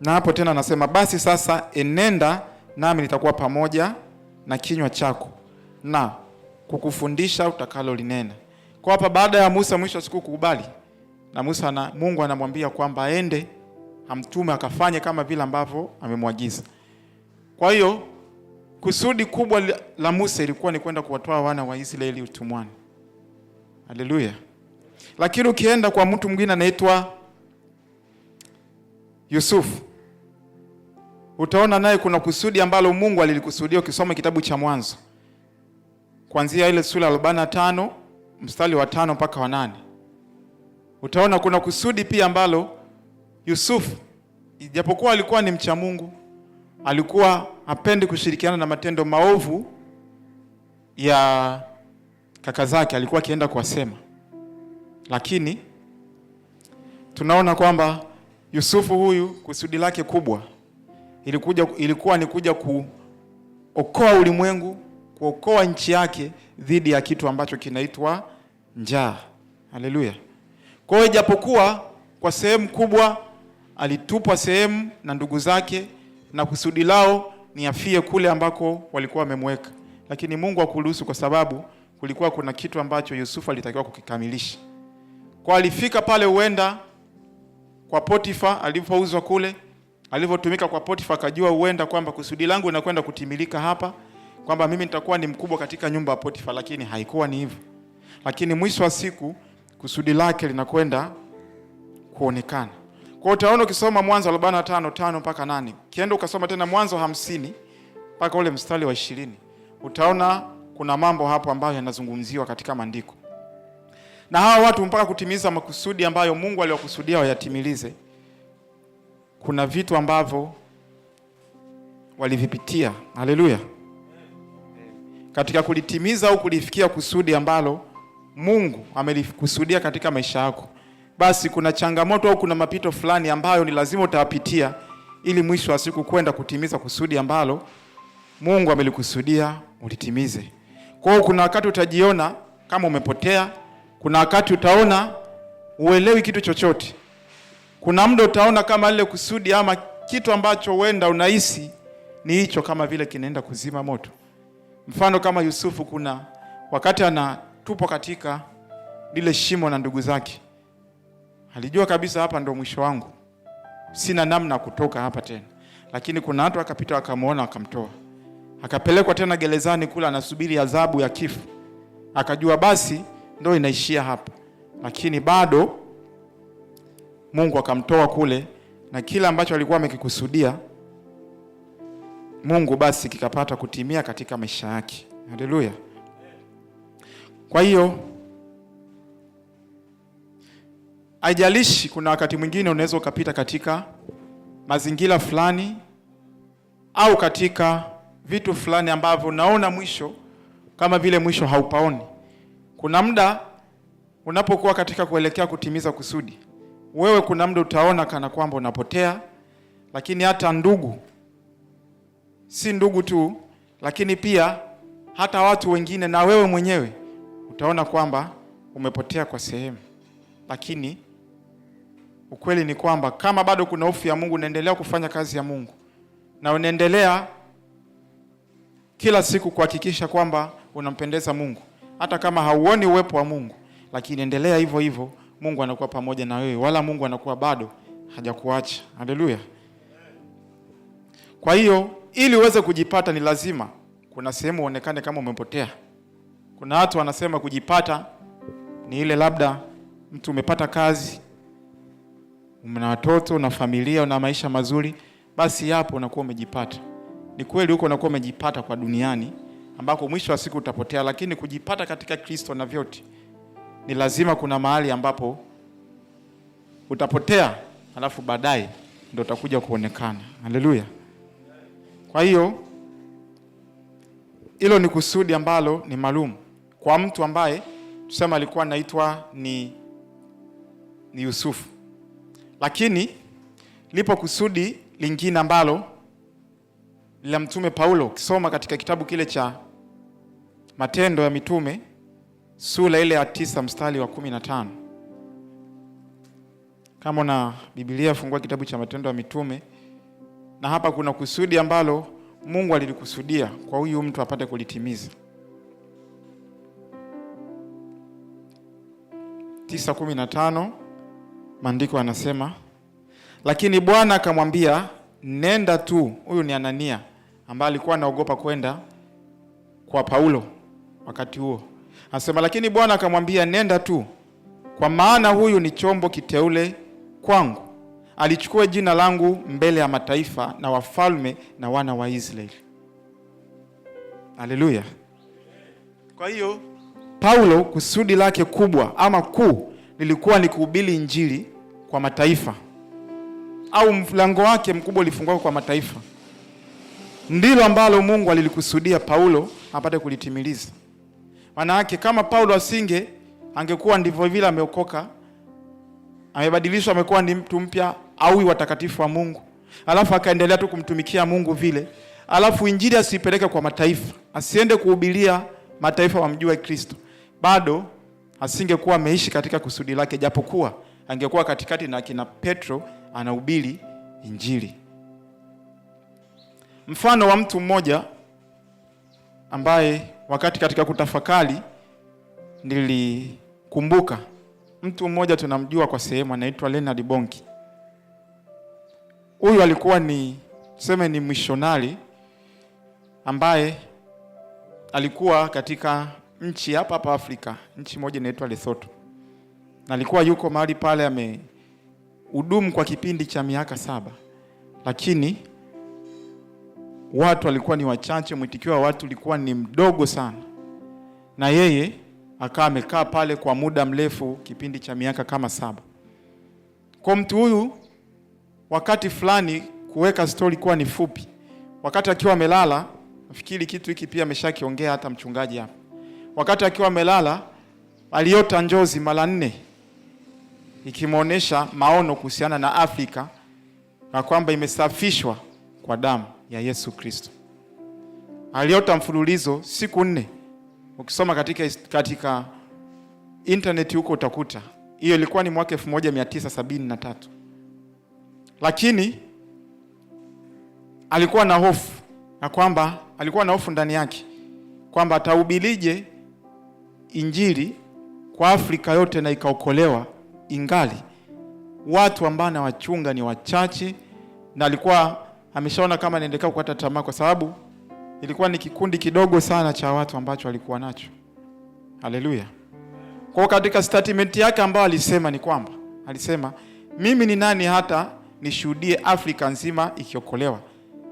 Na hapo tena anasema, basi sasa enenda nami nitakuwa pamoja na kinywa chako na kukufundisha utakalo linena. Kwa hapa baada ya Musa mwisho siku kukubali, na Mungu anamwambia kwamba aende amtume akafanye kama vile ambavyo amemwagiza. Kwa hiyo kusudi kubwa la Musa ilikuwa ni kwenda kuwatoa wana wa Israeli utumwani. Haleluya. Lakini ukienda kwa mtu mwingine anaitwa Yusufu, utaona naye kuna kusudi ambalo Mungu alilikusudia. Ukisoma kitabu cha Mwanzo kuanzia ile sura 45 mstari wa 5 mpaka wa 8, utaona kuna kusudi pia ambalo Yusufu, ijapokuwa alikuwa ni mcha Mungu, alikuwa hapendi kushirikiana na matendo maovu ya kaka zake, alikuwa akienda kuwasema. Lakini tunaona kwamba Yusufu huyu kusudi lake kubwa ilikuwa ni kuja kuokoa ulimwengu, kuokoa nchi yake dhidi ya kitu ambacho kinaitwa njaa. Haleluya. Kwa hiyo japokuwa kwa sehemu kubwa alitupwa sehemu na ndugu zake, na kusudi lao ni afie kule ambako walikuwa wamemweka, lakini Mungu hakuruhusu, kwa sababu kulikuwa kuna kitu ambacho Yusufu alitakiwa kukikamilisha. Kwa alifika pale huenda kwa Potifa, alipouzwa kule, alivyotumika kwa Potifa akajua huenda kwamba kusudi langu linakwenda kutimilika hapa, kwamba mimi nitakuwa ni mkubwa katika nyumba ya Potifa, lakini haikuwa ni hivyo. Lakini mwisho wa siku kusudi lake linakwenda kuonekana. Kwa utaona ukisoma Mwanzo 45:5 mpaka 8, kienda ukasoma tena Mwanzo 50 mpaka ule mstari wa 20, utaona kuna mambo hapo ambayo yanazungumziwa katika maandiko. Na hawa watu mpaka kutimiza makusudi ambayo Mungu aliwakusudia wayatimilize, kuna vitu ambavyo walivipitia. Haleluya. Katika kulitimiza au kulifikia kusudi ambalo Mungu amelikusudia katika maisha yako, basi kuna changamoto au kuna mapito fulani ambayo ni lazima utayapitia ili mwisho wa siku kwenda kutimiza kusudi ambalo Mungu amelikusudia ulitimize. Kwa hiyo kuna wakati utajiona kama umepotea, kuna wakati utaona uelewi kitu chochote, kuna muda utaona kama ile kusudi ama kitu ambacho huenda unahisi ni hicho kama vile kinaenda kuzima moto. Mfano kama Yusufu, kuna wakati anatupwa katika lile shimo na ndugu zake, alijua kabisa hapa ndo mwisho wangu, sina namna kutoka hapa tena. Lakini kuna watu akapita wakamuona wakamtoa, akapelekwa tena gerezani kula anasubiri adhabu ya kifo, akajua basi ndo inaishia hapa. Lakini bado Mungu akamtoa kule, na kila ambacho alikuwa amekikusudia Mungu basi kikapata kutimia katika maisha yake. Haleluya. Kwa hiyo haijalishi, kuna wakati mwingine unaweza ukapita katika mazingira fulani au katika vitu fulani ambavyo unaona mwisho kama vile mwisho haupaoni. Kuna muda unapokuwa katika kuelekea kutimiza kusudi, wewe kuna muda utaona kana kwamba unapotea, lakini hata ndugu, si ndugu tu, lakini pia hata watu wengine na wewe mwenyewe utaona kwamba umepotea kwa sehemu. Lakini ukweli ni kwamba kama bado kuna hofu ya Mungu, unaendelea kufanya kazi ya Mungu na unaendelea kila siku kuhakikisha kwamba unampendeza Mungu, hata kama hauoni uwepo wa Mungu, lakini endelea hivyo hivyo, Mungu anakuwa pamoja na wewe, wala Mungu anakuwa bado hajakuacha. Haleluya. Kwa hiyo ili uweze kujipata ni lazima kuna sehemu uonekane kama umepotea. Kuna watu wanasema kujipata ni ile labda mtu umepata kazi, una watoto na familia na maisha mazuri, basi hapo unakuwa umejipata. Ni kweli huko unakuwa umejipata kwa duniani ambako mwisho wa siku utapotea, lakini kujipata katika Kristo na vyote ni lazima kuna mahali ambapo utapotea, alafu baadaye ndio utakuja kuonekana. Haleluya. Kwa hiyo hilo ni kusudi ambalo ni maalum kwa mtu ambaye tuseme alikuwa anaitwa ni Yusufu. Lakini lipo kusudi lingine ambalo la mtume Paulo. Ukisoma katika kitabu kile cha Matendo ya Mitume sura ile ya 9 mstari wa 15. Kama una Biblia fungua kitabu cha Matendo ya Mitume, na hapa kuna kusudi ambalo Mungu alilikusudia kwa huyu mtu apate kulitimiza. 9:15 maandiko yanasema, lakini Bwana akamwambia, nenda tu. Huyu ni Anania ambaye alikuwa anaogopa kwenda kwa Paulo wakati huo. Anasema, lakini Bwana akamwambia, nenda tu, kwa maana huyu ni chombo kiteule kwangu, alichukue jina langu mbele ya mataifa na wafalme na wana wa Israeli. Haleluya. Kwa hiyo Paulo kusudi lake kubwa ama kuu lilikuwa ni kuhubiri injili kwa mataifa, au mlango wake mkubwa ulifungua kwa mataifa. Ndilo ambalo Mungu alilikusudia Paulo apate kulitimiliza. Maana yake kama Paulo angekuwa ndivyo vile ameokoka, amebadilishwa, amekuwa ni mtu mpya au watakatifu wa Mungu, alafu akaendelea tu kumtumikia Mungu vile, alafu injili asipeleke kwa mataifa, asiende kuhubiria mataifa wamjue Kristo, bado asingekuwa ameishi katika kusudi lake, japokuwa angekuwa katikati na kina Petro anahubiri injili. Mfano wa mtu mmoja ambaye wakati katika kutafakari nilikumbuka, mtu mmoja tunamjua kwa sehemu, anaitwa Leonard Bonki. Huyu alikuwa ni missionary ambaye alikuwa katika nchi hapa Afrika, nchi moja inaitwa Lesotho. Na alikuwa yuko mahali pale amehudumu kwa kipindi cha miaka 7. Lakini watu walikuwa ni wachache, mwitikio wa watu ulikuwa ni mdogo sana. Na yeye akawa amekaa pale kwa muda mrefu, kipindi cha miaka kama 7. Kwa mtu huyu wakati fulani, kuweka story kuwa ni fupi, wakati akiwa amelala, nafikiri kitu hiki pia ameshakiongea hata mchungaji hapa. Wakati akiwa amelala aliota njozi mara 4 ikimuonesha maono kuhusiana na Afrika na kwamba imesafishwa kwa damu ya Yesu Kristo. Aliota mfululizo siku 4. Ukisoma katika internet huko utakuta. Hiyo ilikuwa ni mwaka 1973. Lakini alikuwa na hofu, na kwamba alikuwa na hofu ndani yake kwamba atahubirije injili kwa Afrika yote na ikaokolewa, ingali watu ambao na wachunga ni wachache, na alikuwa ameshaona kama anaendelea kukata tamaa, kwa sababu ilikuwa ni kikundi kidogo sana cha watu ambacho alikuwa nacho. Haleluya. Kwa katika statement yake ambayo alisema ni kwamba alisema, mimi ni nani hata nishuhudie Afrika nzima ikiokolewa?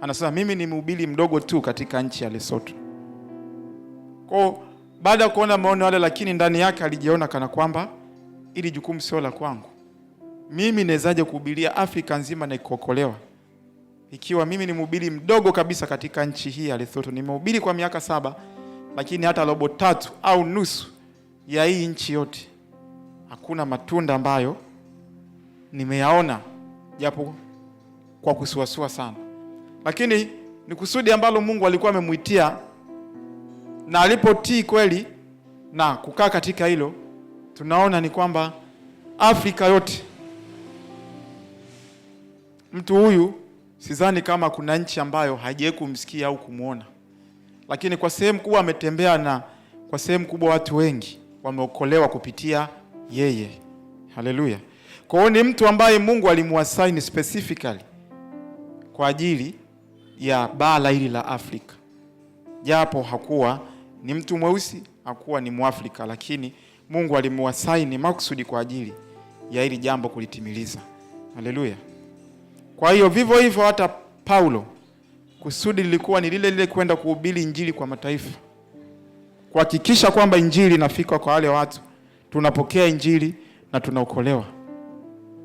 Anasema mimi ni mhubiri mdogo tu katika nchi ya Lesotho. Kwa baada ya kuona maono yale, lakini ndani yake alijiona kana kwamba ili jukumu sio la kwangu. Mimi nawezaje kuhubiria Afrika nzima na ikokolewa ikiwa mimi ni mhubiri mdogo kabisa katika nchi hii ya Lesotho? Nimehubiri kwa miaka 7, lakini hata robo 3 au nusu ya hii nchi yote hakuna matunda ambayo nimeyaona, japo kwa kusuasua sana. Lakini ni kusudi ambalo Mungu alikuwa amemuitia, na alipotii kweli na kukaa katika hilo, tunaona ni kwamba Afrika yote, mtu huyu sidhani kama kuna nchi ambayo haijawahi kumsikia au kumuona, lakini kwa sehemu kubwa ametembea, na kwa sehemu kubwa watu wengi wameokolewa kupitia yeye. Haleluya. Kwa hiyo ni mtu ambaye Mungu alimuassign specifically kwa ajili ya bara hili la Afrika. Japo hakuwa ni mtu mweusi, hakuwa ni Mwafrika, lakini Mungu alimuassign makusudi kwa ajili ya hili jambo kulitimiliza. Haleluya. Kwa hiyo vivyo hivyo hata Paulo, kusudi lilikuwa ni lile lile, kwenda kuhubiri injili kwa mataifa, kuhakikisha kwamba injili inafika kwa wale watu, tunapokea injili na tunaokolewa.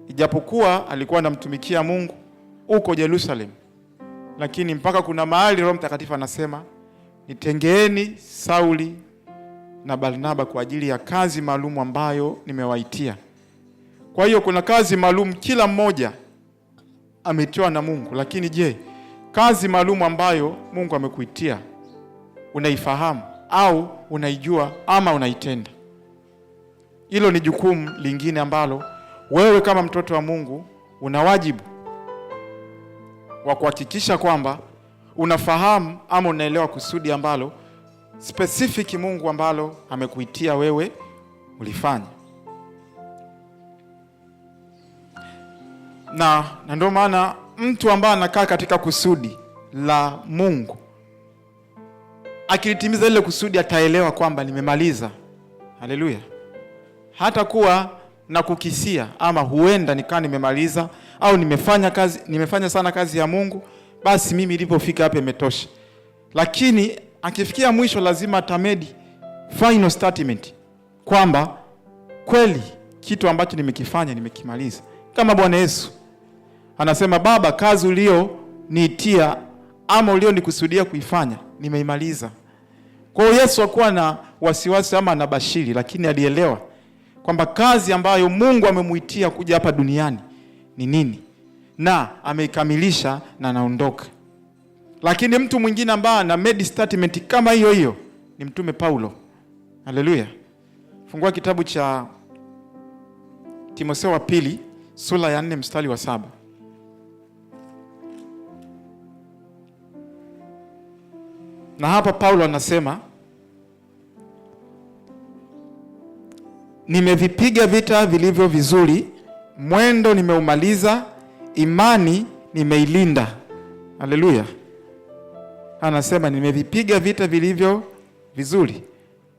Ijapokuwa alikuwa anamtumikia Mungu huko Yerusalemu, lakini mpaka kuna mahali Roho Mtakatifu anasema, nitengeeni Sauli na Barnaba kwa ajili ya kazi maalum ambayo nimewaitia. Kwa hiyo kuna kazi maalum kila mmoja ametiwa na Mungu, lakini je, kazi maalum ambayo Mungu amekuitia unaifahamu au unaijua ama unaitenda? Hilo ni jukumu lingine ambalo wewe kama mtoto wa Mungu una wajibu wa kuhakikisha kwamba unafahamu ama unaelewa kusudi ambalo specific Mungu ambalo amekuitia wewe ulifanya. Na ndio maana mtu ambaye anakaa katika kusudi la Mungu, akilitimiza ile kusudi, ataelewa kwamba nimemaliza. Haleluya. Hata kuwa na kukisia ama huenda nikaa nimemaliza au nimefanya sana kazi ya Mungu, basi mimi nilipofika hapa imetosha. Lakini akifikia mwisho lazima atamedi final statement kwamba kweli kitu ambacho nimekifanya nimekimaliza. Kama Bwana Yesu anasema, Baba, kazi ulioniitia ama ulionikusudia kuifanya nimeimaliza. Kwa hiyo Yesu hakuwa na wasiwasi ama na bashiri, lakini alielewa kwamba kazi ambayo Mungu amemuitia kuja hapa duniani ni nini, na ameikamilisha na anaondoka. Lakini mtu mwingine ambaye ana made statement kama hiyo hiyo ni Mtume Paulo. Haleluya. Fungua kitabu cha Timotheo wa pili sura ya 4 mstari wa 7. Na hapa Paulo anasema, nimevipiga vita vilivyo vizuri, mwendo nimeumaliza, imani nimeilinda. Haleluya. Anasema nimevipiga vita vilivyo vizuri,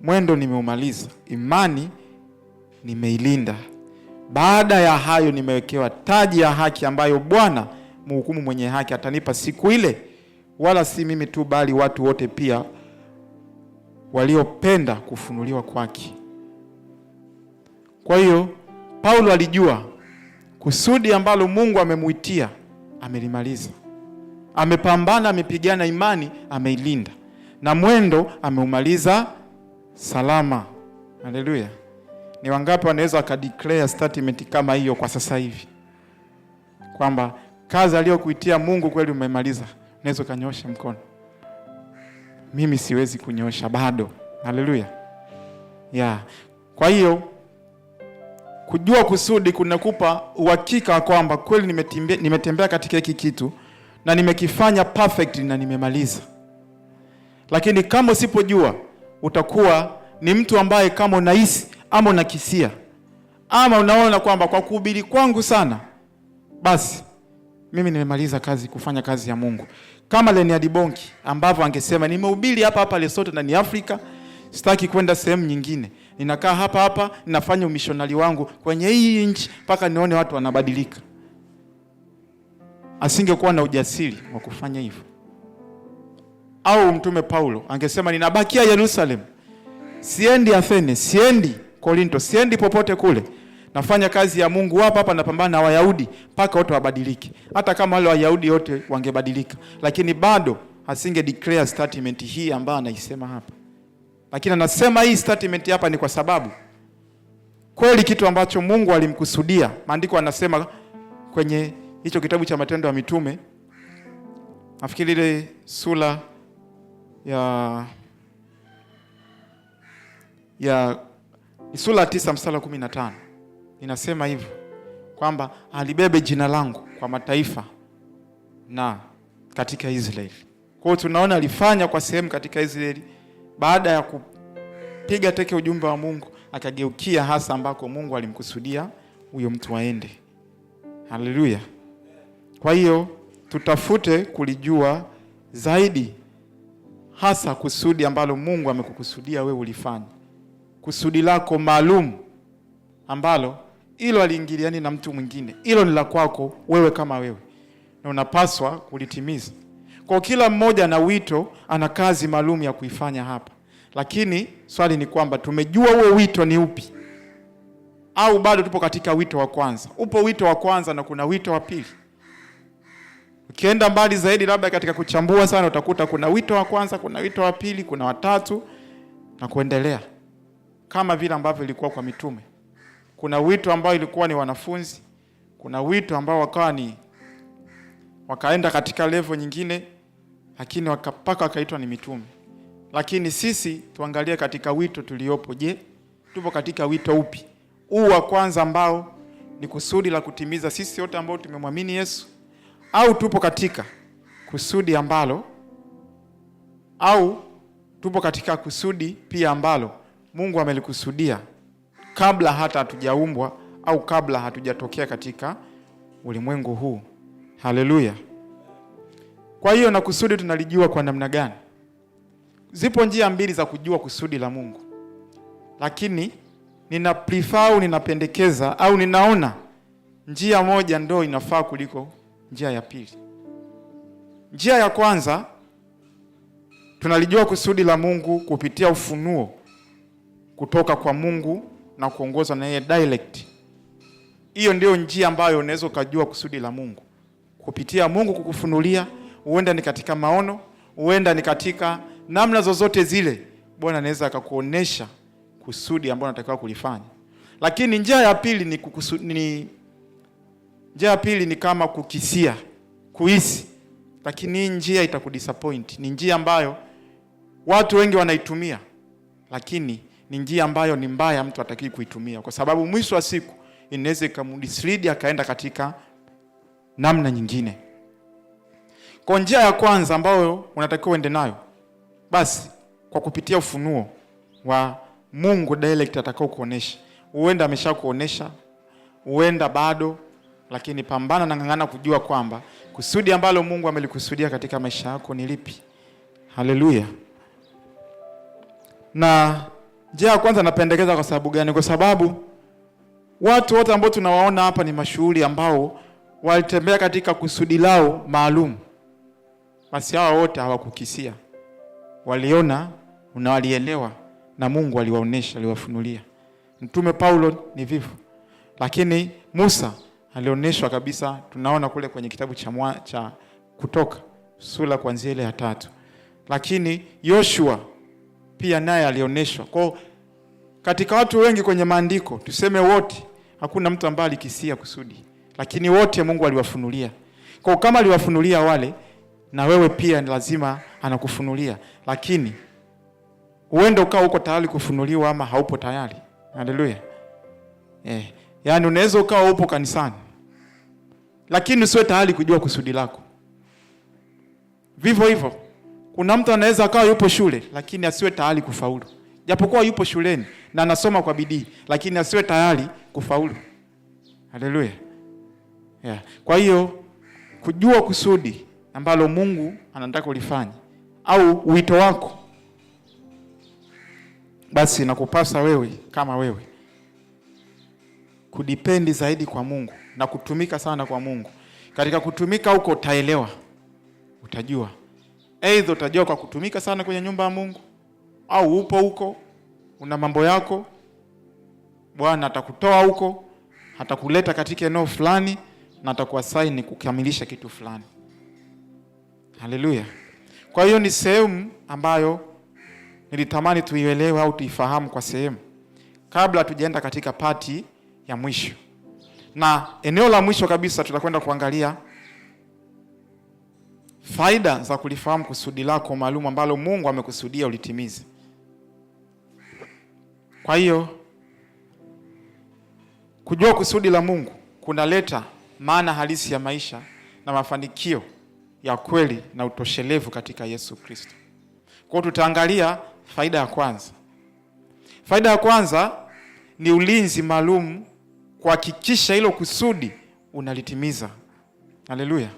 mwendo nimeumaliza, imani nimeilinda. Baada ya hayo nimewekewa taji ya haki ambayo Bwana mhukumu mwenye haki atanipa siku ile, wala si mimi tu bali watu wote pia waliopenda kufunuliwa kwake. Kwa hiyo Paulo alijua kusudi ambalo Mungu amemuitia amelimaliza. Amepambana, amepigana, imani ameilinda, na mwendo ameumaliza salama. Haleluya. Ni wangapi wanaweza wakadeclare statement kama hiyo kwa sasa hivi, kwamba kazi aliyokuitia Mungu kweli umemaliza? Unaweza kanyosha mkono. Mimi siwezi kunyosha bado. Haleluya. Kwa hiyo kujua kusudi kunakupa uhakika kwamba kweli nimetembea katika hiki kitu na nimekifanya perfect na nimemaliza. Lakini kama usipojua, utakuwa ni mtu ambaye kama unahisi ama unakisia ama unaona kwamba kwa kuhubiri kwangu sana, basi mimi nimemaliza kufanya kazi ya Mungu. Kama Leonard Bonki ambavyo angesema, nimehubiri hapa Lesotho na ni Afrika, sitaki kwenda sehemu nyingine. Ninakaa hapa ninafanya umishonari wangu kwenye hii nchi mpaka nione watu wanabadilika. Asingekuwa na ujasiri wa kufanya hivyo. Au Mtume Paulo angesema, ninabakia Yerusalemu, siendi Athens, siendi Korinto, siendi popote kule, nafanya kazi ya Mungu hapa napambana na Wayahudi mpaka wote wabadilike. Hata kama wale Wayahudi wote wangebadilika, lakini bado asinge declare statement hii ambayo anaisema hapa. Lakini anasema hii statement hapa ni kwa sababu kweli kitu ambacho Mungu alimkusudia. Maandiko anasema kwenye hicho kitabu cha Matendo ya Mitume, nafikiri ile sura sura 9 mstari wa 15 inasema hivyo kwamba alibebe jina langu kwa mataifa na katika Israeli. Kwa hiyo tunaona alifanya kwa sehemu katika Israeli, baada ya kupiga teke ujumbe wa Mungu akageukia hasa ambako Mungu alimkusudia huyo mtu aende. Haleluya. Kwa hiyo tutafute kulijua zaidi, hasa kusudi ambalo Mungu amekukusudia wewe ulifanye. Kusudi lako maalum ambalo hilo aliingiliani na mtu mwingine. Hilo ni la kwako wewe kama wewe, na unapaswa kulitimiza. Kwa kila mmoja na wito, ana kazi maalum ya kuifanya hapa. Lakini swali ni kwamba tumejua huo wito ni upi? Au bado tupo katika wito wa kwanza? Upo wito wa kwanza na kuna wito wa pili. Ukienda mbali zaidi, labda katika kuchambua sana, utakuta kuna wito wa kwanza, kuna wito wa pili, kuna watatu na kuendelea. Kama vile ambavyo ilikuwa kwa mitume. Kuna wito ambao ilikuwa ni wanafunzi, kuna wito ambao wakaenda katika level nyingine, lakini wakaitwa ni mitume. Lakini sisi tuangalie katika wito tuliopo. Je, tupo katika wito upi? Huu wa kwanza ambao ni kusudi la kutimiza sisi wote ambao tumemwamini Yesu, au tupo katika kusudi ambalo, au tupo katika kusudi pia ambalo Mungu amelikusudia kabla hata hatujaumbwa au kabla hatujatokea katika ulimwengu huu. Haleluya. Kwa hiyo na kusudi tunalijua kwa namna gani? Zipo njia mbili za kujua kusudi la Mungu. Lakini ninapendekeza au ninaona njia moja ndio inafaa kuliko njia ya pili. Njia ya kwanza, tunalijua kusudi la Mungu kupitia ufunuo kutoka kwa Mungu na kuongozwa na yeye direct. Hiyo ndio njia ambayo unaweza kujua kusudi la Mungu. Kupitia Mungu kukufunulia, huenda ni katika maono, huenda ni katika namna zozote zile, Bwana anaweza akakuonesha kusudi ambalo unatakiwa kulifanya. Lakini njia ya pili ni kama kukisia, kuhisi. Lakini hii njia itakudisappoint. Ni njia ambayo watu wengi wanaitumia, lakini ni njia ambayo ni mbaya, mtu hataki kuitumia, kwa sababu mwisho wa siku inaweza ikamdislead akaenda katika namna nyingine. Kwa njia ya kwanza ambayo unatakiwa uende nayo, basi kwa kupitia ufunuo wa Mungu direct atakao kuonesha. Huenda ameshakuonesha, huenda bado, lakini pambana na ngangana kujua kwamba kusudi ambalo Mungu amelikusudia katika maisha yako ni lipi. Haleluya. Na njia ya kwanza napendekeza kwa sababu gani? Kwa sababu watu wote ambao tunawaona hapa ni mashuhuri ambao walitembea katika kusudi lao maalum. Basi hawa wote hawakukisia. Waliona na walielewa, na Mungu aliwaonesha, aliwafunulia. Mtume Paulo ni vivyo. Lakini Musa alioneshwa kabisa, tunaona kule kwenye kitabu cha Kutoka sura kuanzia ile ya 3. Lakini Yoshua pia naye alioneshwa. Kwa katika watu wengi kwenye maandiko, tuseme wote, hakuna mtu ambaye alikisia kusudi. Lakini wote Mungu aliwafunulia. Kwa kama aliwafunulia wale, na wewe pia ni lazima anakufunulia. Lakini uende ukao uko tayari kufunuliwa ama haupo tayari. Haleluya. Yaani unaweza ukao upo kanisani, lakini usiwe tayari kujua kusudi lako. Vivyo hivyo, kuna mtu anaweza akawa yupo shule lakini asiwe tayari kufaulu. Japokuwa yupo shuleni na anasoma kwa bidii, lakini asiwe tayari kufaulu. Haleluya. Kwa hiyo kujua kusudi ambalo Mungu anataka ulifanye au wito wako, basi nakupasa wewe kama wewe kudipendi zaidi kwa Mungu na kutumika sana kwa Mungu. Katika kutumika huko utaelewa, utajua. Aidha utajua kwa kutumika sana kwenye nyumba ya Mungu, au upo huko una mambo yako, Bwana atakutoa huko, atakuleta katika eneo fulani na atakuassign kukamilisha kitu fulani. Haleluya. Kwa hiyo ni sehemu ambayo nilitamani tuielewe au tuifahamu kwa sehemu kabla tujaenda katika pati ya mwisho. Na eneo la mwisho kabisa tutakwenda kuangalia faida za kulifahamu kusudi lako maalum ambalo Mungu amekusudia ulitimize. Kwa hiyo kujua kusudi la Mungu kunaleta maana halisi ya maisha na mafanikio ya kweli na utoshelevu katika Yesu Kristo. Kwa hiyo tutaangalia faida ya kwanza. Faida ya kwanza ni ulinzi maalum kuhakikisha hilo kusudi unalitimiza. Haleluya.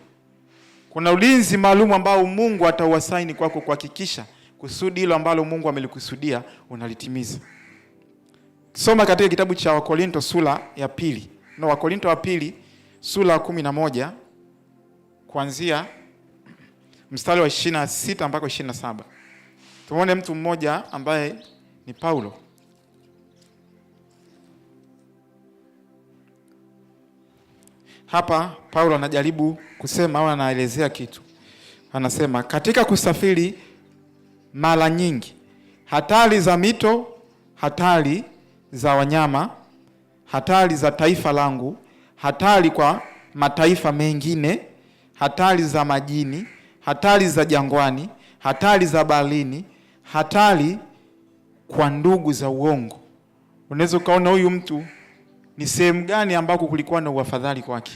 Kuna ulinzi maalum ambao Mungu atauasaini kwako kuhakikisha kusudi hilo ambalo Mungu amelikusudia unalitimiza. Soma katika kitabu cha Wakorinto sura ya pili. Wakorinto wa pili sura ya 11 kuanzia mstari wa 26 mpaka 27. Tuone mtu mmoja ambaye ni Paulo. Hapa Paulo anajaribu kusema au anaelezea kitu. Anasema katika kusafiri mara nyingi, hatari za mito, hatari za wanyama, hatari za taifa langu, hatari kwa mataifa mengine, hatari za majini, hatari za jangwani, hatari za baharini, hatari kwa ndugu za uongo. Unaweza kaona huyu mtu ni sehemu gani ambako kulikuwa na uafadhali kwake.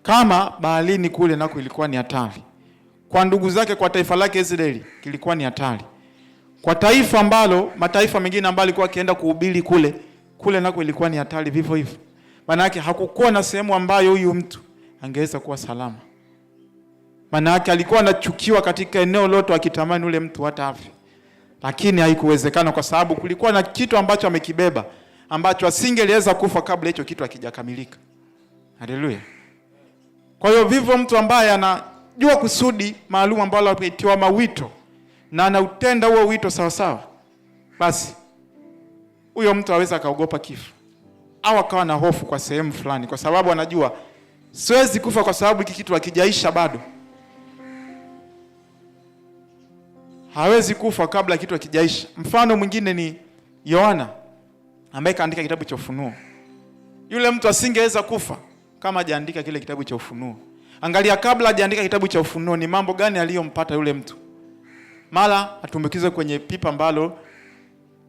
Kama baharini kule nako ilikuwa ni hatari. Kwa ndugu zake, kwa taifa lake Israeli kilikuwa ni hatari. Kwa taifa ambalo mataifa mengine ambalo alikuwa akienda kuhubiri kule nako ilikuwa ni hatari vivyo hivyo. Maana yake hakukuwa na sehemu ambayo huyu mtu angeweza kuwa salama. Maana yake alikuwa anachukiwa katika eneo lote, akitamani ule mtu hata afi. Lakini haikuwezekana kwa sababu kulikuwa na kitu ambacho amekibeba ambacho asingeweza kufa kabla hicho kitu hakijakamilika. Haleluya. Kwa hiyo vivyo mtu ambaye anajua kusudi maalum ambalo ameitiwa mawito na anautenda huo wito sawa sawa, basi huyo mtu aweza kaogopa kifo au akawa na hofu kwa sehemu fulani, kwa sababu anajua siwezi kufa kwa sababu hiki kitu hakijaisha bado. Hawezi kufa kabla kitu hakijaisha. Mfano mwingine ni Yohana ambaye kaandika kitabu cha Ufunuo. Yule mtu asingeweza kufa kama hajaandika kile kitabu cha Ufunuo. Angalia, kabla hajaandika kitabu cha Ufunuo ni mambo gani aliyompata yule mtu. Mara atumbukizwe kwenye pipa ambalo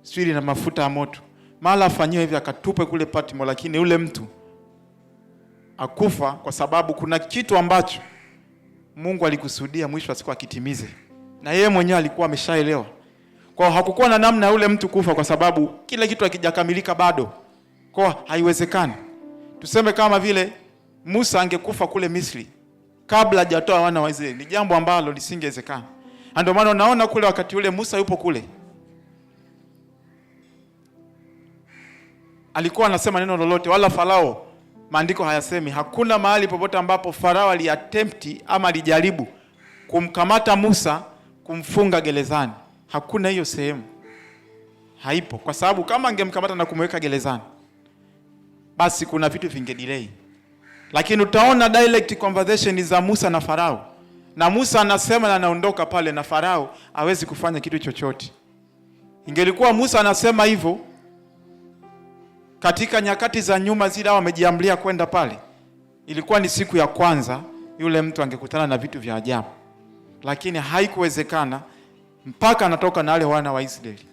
swili na mafuta ya moto. Mara afanyiwe hivi akatupe kule Patmo, lakini yule mtu akufa kwa sababu kuna kitu ambacho Mungu alikusudia mwisho wa siku akitimize. Na yeye mwenyewe alikuwa ameshaelewa. Kwa hakukuwa na namna yule mtu kufa kwa sababu kila kitu hakijakamilika bado. Kwa haiwezekani. Tuseme kama vile Musa angekufa kule Misri kabla hajatoa wana wa Israeli, ni jambo ambalo lisingewezekana. Ndio maana unaona kule wakati ule Musa yupo kule, alikuwa anasema neno lolote, wala Farao maandiko hayasemi. Hakuna mahali popote ambapo Farao aliattempt ama alijaribu kumkamata Musa kumfunga gerezani. Hakuna hiyo sehemu. Haipo, kwa sababu kama angemkamata na kumweka gerezani, basi kuna vitu vingedelay. Lakini utaona direct conversation za Musa na Farao. Na Musa anasema na anaondoka pale, na Farao hawezi kufanya kitu chochote. Ingelikuwa Musa anasema hivyo katika nyakati za nyuma zile wamejiamlia kwenda pale, ilikuwa ni siku ya kwanza, yule mtu angekutana na vitu vya ajabu. Lakini haikuwezekana mpaka anatoka na wale wana wa Israeli.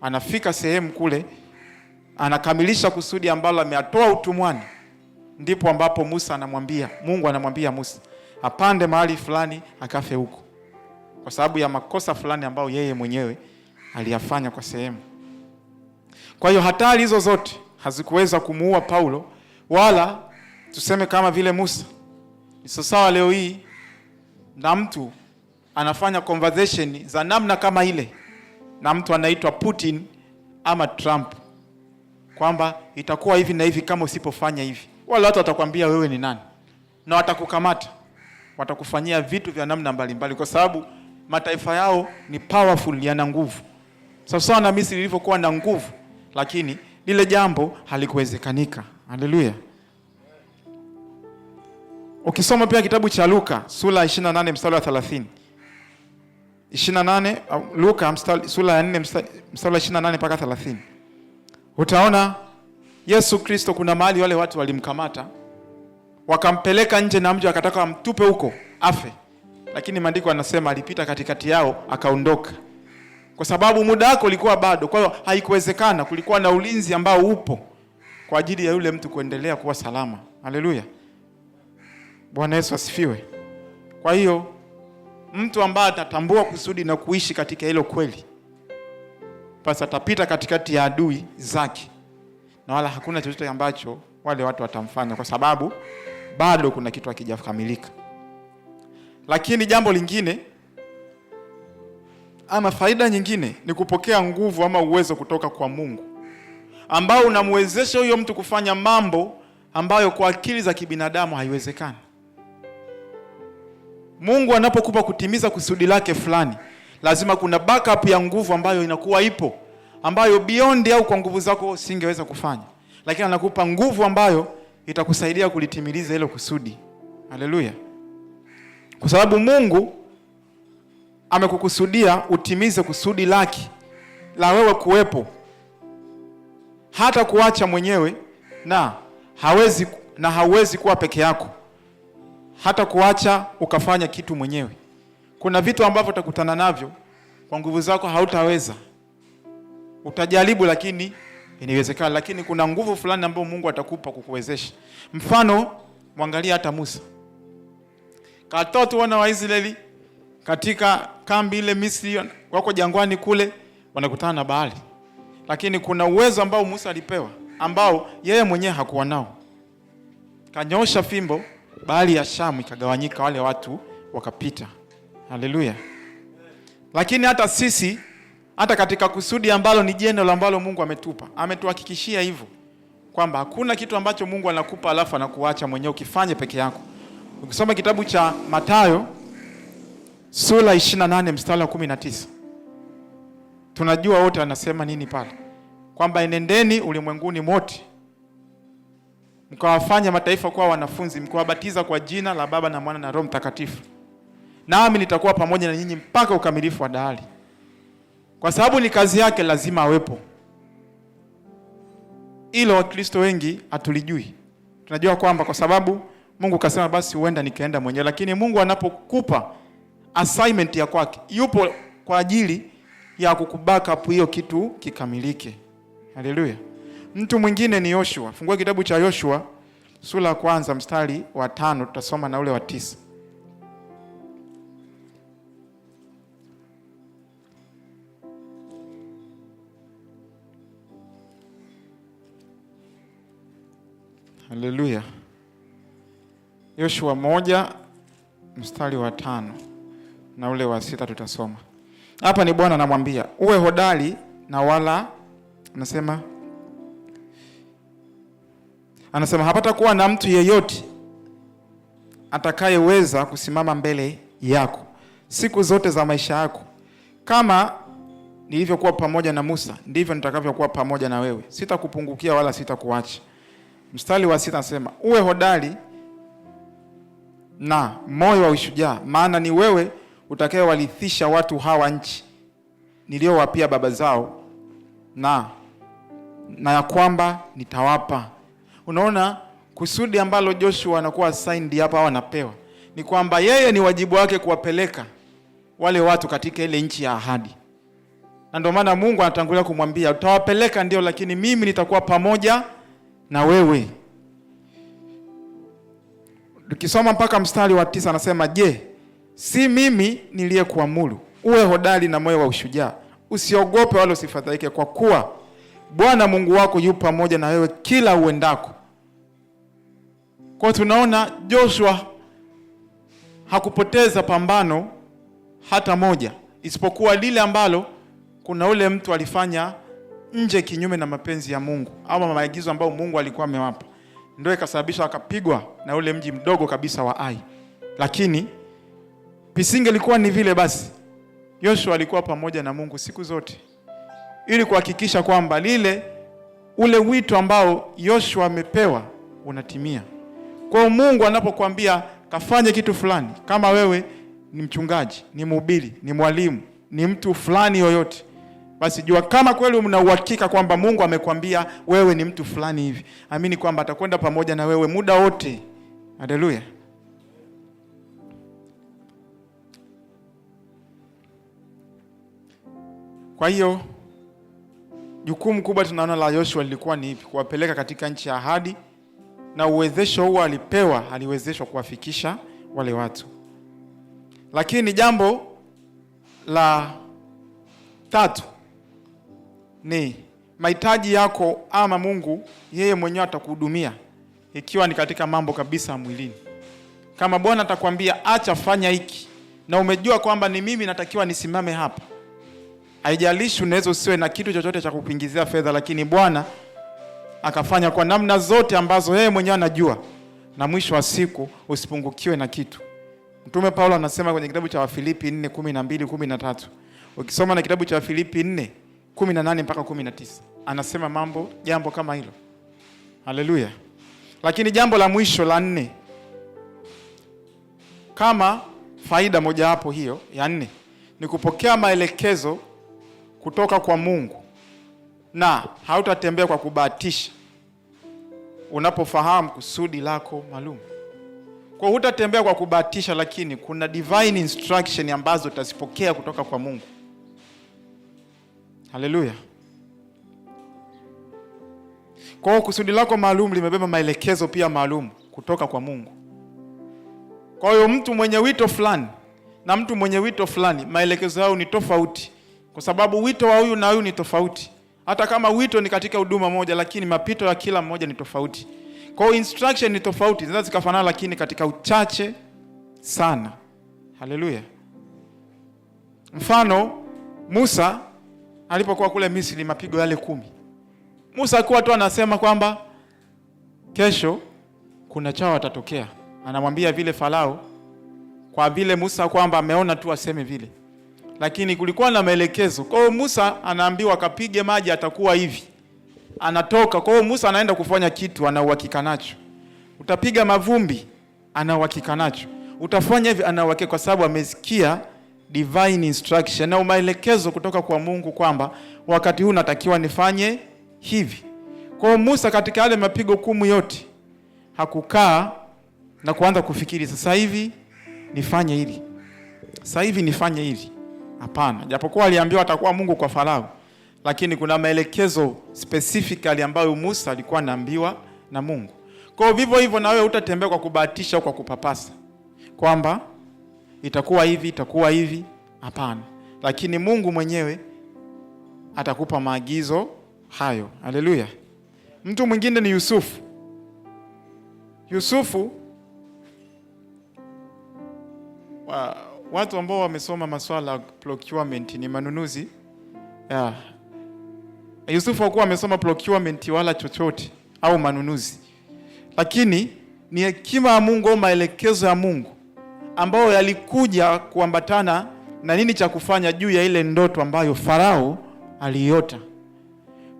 Anafika sehemu kule, anakamilisha kusudi ambalo ameatoa utumwani. Ndipo ambapo Mungu anamwambia Musa apande mahali fulani akafe huko, kwa sababu ya makosa fulani ambayo yeye mwenyewe aliyafanya kwa sehemu. Kwa hiyo hatari hizo zote hazikuweza kumuua Paulo, wala tuseme kama vile Musa. Ni sawa leo hii na mtu anafanya conversation za namna kama ile na mtu anaitwa Putin ama Trump, kwamba itakuwa hivi na hivi kama usipofanya hivi. Wale watu watakwambia wewe ni nani, na watakukamata, watakufanyia vitu vya namna mbalimbali, kwa sababu mataifa yao ni powerful, yana nguvu. Sasa na Misri ilivyokuwa na nguvu, lakini lile jambo halikuwezekanika. Haleluya. Ukisoma pia kitabu cha Luka sura 28 mstari wa 30. 28 Luka sura ya 4 mstari wa 28 mpaka 30. Utaona Yesu Kristo kuna mahali wale watu walimkamata, wakampeleka nje na mji, wakataka wamtupe huko afe. Lakini maandiko yanasema alipita katikati yao akaondoka. Kwa sababu muda wake ulikuwa bado. Kwa hiyo haikuwezekana, kulikuwa na ulinzi ambao upo kwa ajili ya yule mtu kuendelea kuwa salama. Haleluya. Bwana Yesu asifiwe. Kwa hiyo mtu ambaye atatambua kusudi na kuishi katika hilo kweli, basi atapita katikati ya adui zake na wala hakuna chochote ambacho wale watu watamfanya, kwa sababu bado kuna kitu hakijakamilika. Lakini jambo lingine ama faida nyingine ni kupokea nguvu ama uwezo kutoka kwa Mungu, ambao unamwezesha huyo mtu kufanya mambo ambayo kwa akili za kibinadamu haiwezekani. Mungu anapokupa kutimiza kusudi lake fulani, lazima kuna backup ya nguvu ambayo inakuwa ipo, ambayo beyond au kwa nguvu zako usingeweza kufanya, lakini anakupa nguvu ambayo itakusaidia kulitimiliza hilo kusudi. Haleluya. Kwa sababu Mungu amekukusudia utimize kusudi lake la wewe kuwepo, hata kuacha mwenyewe, na hauwezi kuwa peke yako, hata kuacha ukafanya kitu mwenyewe. Kuna vitu ambavyo utakutana navyo kwa nguvu zako hautaweza. Utajaribu lakini inawezekana, lakini kuna nguvu fulani ambayo Mungu atakupa kukuwezesha. Mfano, mwangalia hata Musa. Katoto wana wa Israeli katika kambi ile Misri, wako jangwani kule, wanakutana na Baali. Lakini kuna uwezo ambao Musa alipewa ambao yeye mwenyewe hakuwa nao. Kanyosha fimbo, Baali ya Shamu ikagawanyika, wale watu wakapita. Haleluya. Lakini hata sisi, hata katika kusudi ambalo ni jeno ambalo Mungu ametupa, ametuhakikishia hivyo kwamba hakuna kitu ambacho Mungu anakupa alafu anakuacha mwenyewe ukifanye peke yako. Ukisoma kitabu cha Mathayo sura 28 mstari wa 19, tunajua wote anasema nini pale, kwamba enendeni ulimwenguni mote mkawafanya mataifa kuwa wanafunzi, mkawabatiza kwa jina la Baba na Mwana na Roho Mtakatifu, nami nitakuwa pamoja na nyinyi mpaka ukamilifu wa dahari. Kwa sababu ni kazi yake, lazima awepo. Ilo Wakristo wengi hatulijui. Tunajua kwamba kwa sababu Mungu kasema basi huenda nikaenda mwenyewe, lakini Mungu anapokupa assignment ya kwake, yupo kwa ajili ya kukubackup hiyo kitu kikamilike. Haleluya. Mtu mwingine ni Yoshua. Fungua kitabu cha Yoshua sura ya kwanza mstari wa 5, tutasoma na ule wa 9. Haleluya. Yoshua 1 mstari wa 5 na ule wa 6 tutasoma. Hapa ni Bwana anamwambia, uwe hodari na wala anasema hapata kuwa na mtu yeyote atakayeweza kusimama mbele yako siku zote za maisha yako. Kama nilivyokuwa pamoja na Musa, ndivyo nitakavyokuwa pamoja na wewe. Sitakupungukia wala sitakuacha. Mstari wa 6 anasema, uwe hodari na moyo wa ushujaa, maana ni wewe utakayewalithisha watu hawa nchi niliyowapia baba zao, na ya kwamba nitawapa. Unaona kusudi ambalo Joshua anakuwa assigned hapa au anapewa ni kwamba yeye ni wajibu wake kuwapeleka wale watu katika ile nchi ya ahadi. Na ndio maana Mungu anatangulia kumwambia, utawapeleka ndio, lakini mimi nitakuwa pamoja na wewe. Tukisoma mpaka mstari wa 9 anasema, je, si mimi niliyekuamuru uwe hodari na moyo wa ushujaa? Usiogope wala usifadhaike, kwa kuwa Bwana Mungu wako yu pamoja na wewe kila uendako. Kwa tunaona Joshua hakupoteza pambano hata moja, isipokuwa lile ambalo kuna ule mtu alifanya nje kinyume na mapenzi ya Mungu au maagizo ambayo Mungu alikuwa amewapa, ndio ikasababisha akapigwa na ule mji mdogo kabisa wa Ai. Lakini pisinge ilikuwa ni vile basi, Joshua alikuwa pamoja na Mungu siku zote ili kuhakikisha kwamba ule wito ambao Joshua amepewa unatimia. Kwa Mungu anapokuambia kafanye kitu fulani, kama wewe ni mchungaji, ni mhubiri, ni mwalimu, ni mtu fulani yoyote, basi jua kama kweli una uhakika kwamba Mungu amekwambia wewe ni mtu fulani hivi, amini kwamba atakwenda pamoja na wewe muda wote. Haleluya. Kwa hiyo jukumu kubwa tunaona la Yoshua lilikuwa ni kuwapeleka katika nchi ya ahadi, na uwezesho huo aliwezeshwa kuwafikisha wale watu. Lakini jambo la 3 ni mahitaji yako ama Mungu yeye mwenyewe atakuhudumia, ikiwa ni katika mambo kabisa mwilini. Kama Bwana atakwambia acha fanya hiki, na umejua kwamba ni mimi natakiwa nisimame hapa, haijalishi unaweza usiwe na kitu chochote cha kukuingizia fedha, lakini Bwana akafanya kwa namna zote ambazo yeye mwenyewe anajua, na mwisho wa siku usipungukiwe na kitu. Mtume Paulo anasema kwenye kitabu cha Wafilipi 4:12-13. Ukisoma na kitabu cha Wafilipi 4:18 mpaka 19, anasema jambo kama hilo. Haleluya. Lakini jambo la mwisho la 4, kama faida moja hapo hiyo ya 4, ni kupokea maelekezo kutoka kwa Mungu, na hautatembea kwa kubahatisha unapofahamu kusudi lako maalum. Kwa hutatembea kwa kubahatisha, lakini kuna divine instruction ambazo utazipokea kutoka kwa Mungu. Haleluya. Kwa kusudi lako maalum limebeba maelekezo pia maalum kutoka kwa Mungu. Kwa hiyo mtu mwenye wito fulani na mtu mwenye wito fulani, maelekezo yao ni tofauti, kwa sababu wito wa huyu na huyu ni tofauti. Hata kama wito ni katika huduma moja, lakini mapito ya kila mmoja ni tofauti. Kwa hiyo instruction ni tofauti, zinaweza zikafanana lakini katika uchache sana. Haleluya. Mfano, Musa alipokuwa kule Misri, mapigo yale 10. Musa alikuwa tu anasema kwamba kesho kuna chawa watatokea. Anamwambia vile Farao, kwa vile Musa kwamba ameona tu aseme vile. Lakini kulikuwa na maelekezo. Kwa hiyo Musa anaambiwa kapige maji atakuwa hivi. Anatoka. Kwa hiyo Musa anaenda kufanya kitu ana uhakika nacho. Utapiga mavumbi, ana uhakika nacho. Utafanya hivi, ana uhakika, kwa sababu amesikia divine instruction na maelekezo kutoka kwa Mungu kwamba wakati huu natakiwa nifanye hivi. Kwa hiyo Musa katika yale mapigo 10 yote hakukaa na kuanza kufikiri sasa hivi nifanye hili, sasa hivi nifanye hili. Hapana. Japokuwa aliambiwa atakuwa Mungu kwa Farao, lakini kuna maelekezo specifically ambayo Musa alikuwa anaambiwa na Mungu. Kwa hiyo vivyo hivyo na wewe utatembea kwa kubahatisha au kwa kupapasa kwamba itakuwa hivi, itakuwa hivi. Hapana. Lakini Mungu mwenyewe atakupa maagizo hayo. Haleluya. Mtu mwingine ni Yusufu. Yusufu, watu ambao wamesoma masuala procurement, ni manunuzi. Yusufu hakuwa amesoma procurement wala chochote au manunuzi, lakini ni hekima ya Mungu au maelekezo ya Mungu ambayo yalikuja kuambatana na nini cha kufanya juu ya ile ndoto ambayo Farao aliota.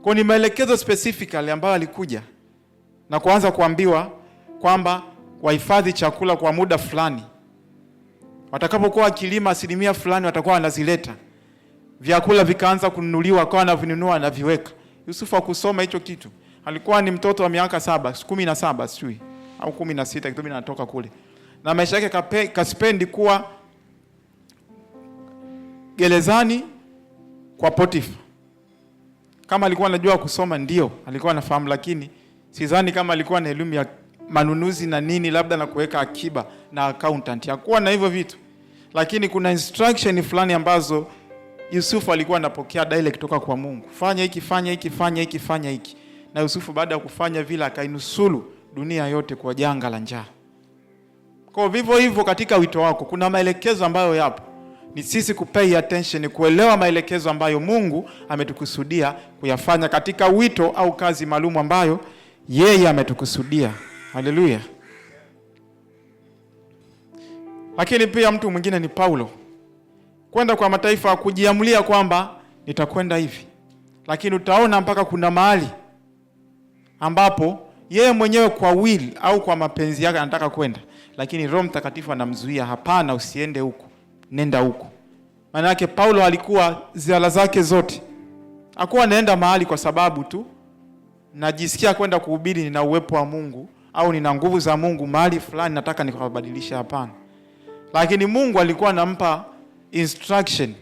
Kwa ni maelekezo specifically ambayo alikuja na kuanza kuambiwa kwamba wahifadhi chakula kwa muda fulani. Watakapokuwa kilima asilimia fulani watakuwa wanazileta. Vyakula vikaanza kununuliwa, akawa anavinunua na viweka. Yusufu hakusoma hicho kitu. Alikuwa ni mtoto wa miaka 17 sijui au 16 kitu anatoka kule. Na maisha yake kaspendi kuwa gerezani kwa Potifa. Kama alikuwa anajua kusoma ndio, alikuwa anafahamu, lakini sidhani kama alikuwa na elimu ya manunuzi na nini, labda na kuweka akiba na accountant. Hakuwa na hivyo vitu. Lakini kuna instruction fulani ambazo Yusufu alikuwa anapokea direct kutoka kwa Mungu. Fanya hiki, fanya hiki, fanya hiki, fanya hiki. Na Yusufu baada ya kufanya vile akainusuru dunia yote kwa janga la njaa. Kwa vivyo hivyo katika wito wako kuna maelekezo ambayo yapo. Ni sisi kupay attention, kuelewa maelekezo ambayo Mungu ametukusudia kuyafanya katika wito au kazi maalum ambayo yeye ametukusudia. Haleluya. Lakini pia mtu mwingine ni Paulo. Kwenda kwa mataifa kujiamulia kwamba nitakwenda hivi. Lakini utaona mpaka kuna mahali ambapo yeye mwenyewe kwa will au kwa mapenzi yake anataka kwenda, lakini Roho Mtakatifu anamzuia, hapana, usiende huko, nenda huko. Maana yake Paulo alikuwa ziara zake zote hakuwa anaenda mahali kwa sababu tu najisikia kwenda kuhubiri, nina uwepo wa Mungu au nina nguvu za Mungu mahali fulani nataka nikabadilisha, hapana. Lakini Mungu alikuwa anampa instruction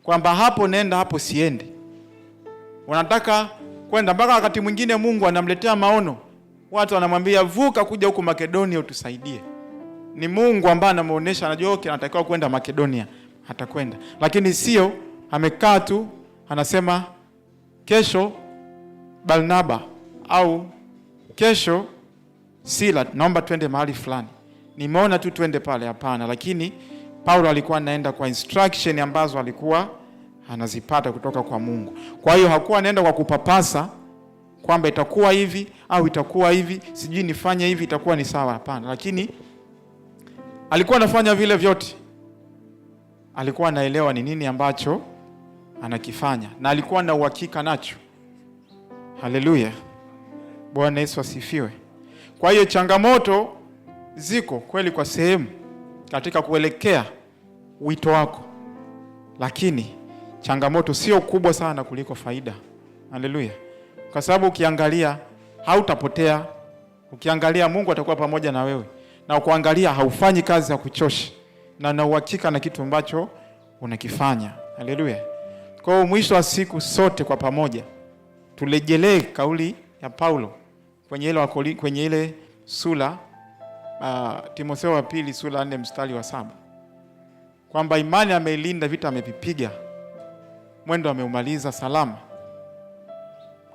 kwamba hapo nenda, hapo siende. Unataka kwenda, mpaka wakati mwingine Mungu anamletea maono. Watu wanamwambia vuka kuja huko Makedonia utusaidie. Ni Mungu ambaye anamuonesha, anajua okay, anatakiwa kwenda Makedonia, atakwenda. Lakini sio amekaa tu anasema kesho Barnaba au kesho Sila, naomba twende mahali fulani, nimeona tu twende pale. Hapana, lakini Paulo alikuwa anaenda kwa instruction ambazo alikuwa anazipata kutoka kwa Mungu. Kwa hiyo hakuwa anaenda kwa kupapasa kwamba itakuwa hivi au itakuwa hivi, sijui nifanye hivi itakuwa ni sawa. Hapana, lakini alikuwa anafanya vile vyote, alikuwa anaelewa ni nini ambacho anakifanya na alikuwa na uhakika nacho. Haleluya, Bwana Yesu asifiwe. Kwa hiyo changamoto ziko kweli kwa sehemu katika kuelekea wito wako, lakini changamoto sio kubwa sana kuliko faida. Haleluya, kwa sababu ukiangalia hautapotea, ukiangalia Mungu atakuwa pamoja na wewe, na ukuangalia haufanyi kazi ya kuchosha na uhakika na kitu ambacho unakifanya. Haleluya. Kwa hiyo mwisho wa siku sote kwa pamoja turejelee kauli ya Paulo kwenye ile sura Timotheo wa pili sura 4 mstari wa 7, kwamba imani ameilinda, vita amevipiga, mwendo ameumaliza salama.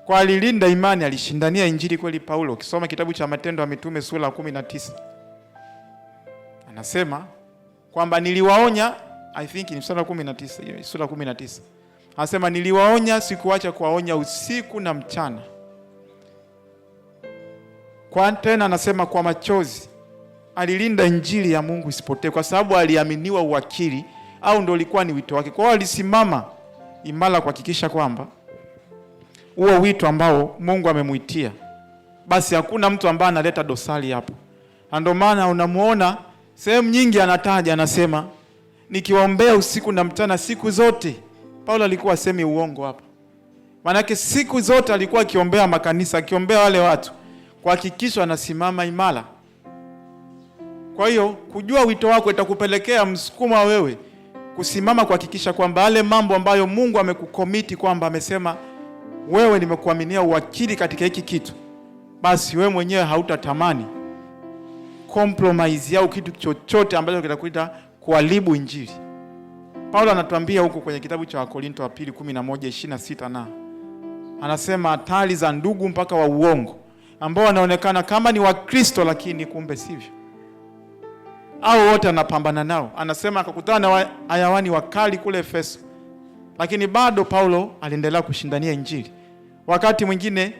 Kwa alilinda imani, alishindania injili kweli. Paulo ukisoma kitabu cha Matendo ya Mitume sura 19 anasema kwamba niliwaonya, I think ni sura 19, sura 19. Anasema niliwaonya, sikuacha kuwaonya usiku na mchana. Kwa tena anasema kwa machozi alilinda injili ya Mungu isipotee, kwa sababu aliaminiwa uwakili, au ndio ulikuwa ni wito wake. Kwa hiyo alisimama imara kuhakikisha kwamba huo wito ambao Mungu amemuitia, basi hakuna mtu ambaye analeta dosari hapo. Ndio maana unamuona sehemu nyingi anataja, anasema nikiwaombea usiku na mchana siku zote. Paulo alikuwa asemi uongo hapa. Maana siku zote alikuwa akiombea makanisa, akiombea wale watu, kuhakikisha anasimama imara. Kwa hiyo kujua wito wako itakupelekea msukumo wa wewe kusimama kuhakikisha kwamba wale mambo ambayo Mungu amekukomiti, kwamba amesema wewe nimekuaminia uwakili katika hiki kitu, basi wewe mwenyewe hautatamani compromise au kitu chochote ambacho kitakuita kuharibu injili. Paulo anatuambia huko kwenye kitabu cha Wakorintho wa pili 11:26 na anasema hatari za ndugu mpaka wa uongo ambao wanaonekana kama ni Wakristo lakini kumbe sivyo, au wote anapambana nao. Anasema akakutana na hayawani wakali kule Efeso, lakini bado Paulo aliendelea kushindania injili. Wakati mwingine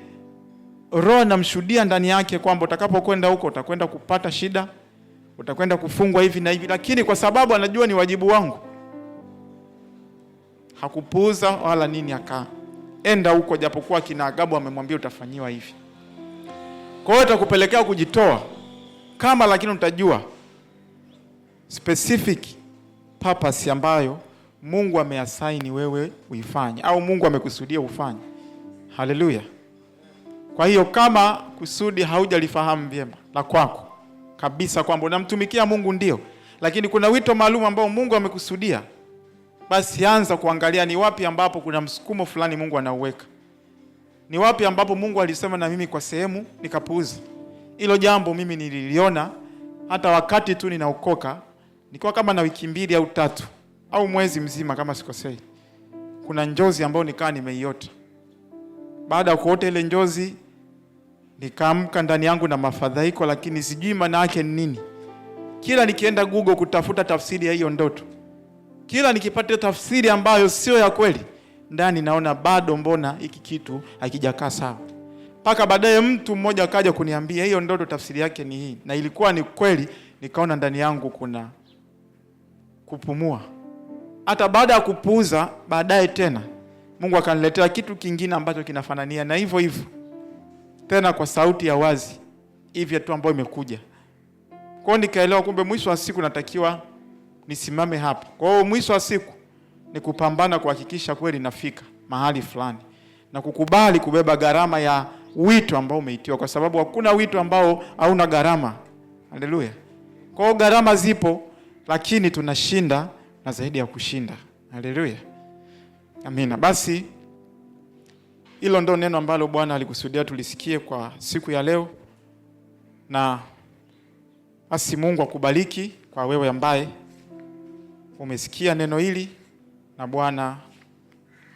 Roho anamshuhudia ndani yake kwamba utakapokwenda huko utakwenda kupata shida, utakwenda kufungwa hivi na hivi, lakini kwa sababu anajua ni wajibu wangu, hakupuuza wala nini, akaenda huko, japokuwa kina Agabu amemwambia utafanyiwa hivi. Kwa hiyo itakupelekea kujitoa kama, lakini utajua specific purpose ambayo Mungu ameasaini wewe uifanye, au Mungu amekusudia ufanye. Haleluya. Kwa hiyo kama kusudi haujalifahamu vyema la kwako kabisa kwamba unamtumikia Mungu ndio, lakini kuna wito maalum ambao Mungu amekusudia, basi anza kuangalia ni wapi ambapo kuna msukumo fulani Mungu anauweka. Ni wapi ambapo Mungu alisema na mimi kwa sehemu nikapuuza. Hilo jambo mimi nililiona hata wakati tu ninaokoka, nikiwa kama na wiki 2 au 3 au mwezi mzima kama sikosei. Kuna njozi ambayo nikaa nimeiota. Baada ya kuota ile njozi, nikaamka ndani yangu na mafadhaiko, lakini sijui maana yake ni nini. Kila nikienda Google kutafuta tafsiri ya hiyo ndoto, kila nikipata tafsiri ambayo sio ya kweli, ndani naona bado mbona hiki kitu hakijakaa sawa. Paka baadaye mtu mmoja akaja kuniambia hiyo ndoto tafsiri yake ni hii, na ilikuwa ni kweli. Nikaona ndani yangu kuna kupumua. Hata baada ya kupuuza, baadaye tena Mungu akaniletea kitu kingine ambacho kinafanania na hivyo hivyo, tena kwa sauti ya wazi hivi tu ambayo imekuja. Kwa hiyo nikaelewa kumbe mwisho wa siku natakiwa nisimame hapa. Kwa hiyo mwisho wa siku ni kupambana kuhakikisha kweli nafika mahali fulani, na kukubali kubeba gharama ya wito ambao umeitiwa, kwa sababu hakuna wito ambao hauna gharama. Haleluya. Kwa hiyo gharama zipo, lakini tunashinda na zaidi ya kushinda. Haleluya. Amina. Basi hilo ndo neno ambalo Bwana alikusudia tulisikie kwa siku ya leo, na basi Mungu akubariki kwa wewe ambaye umesikia neno hili, na Bwana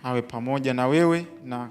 awe pamoja na wewe, na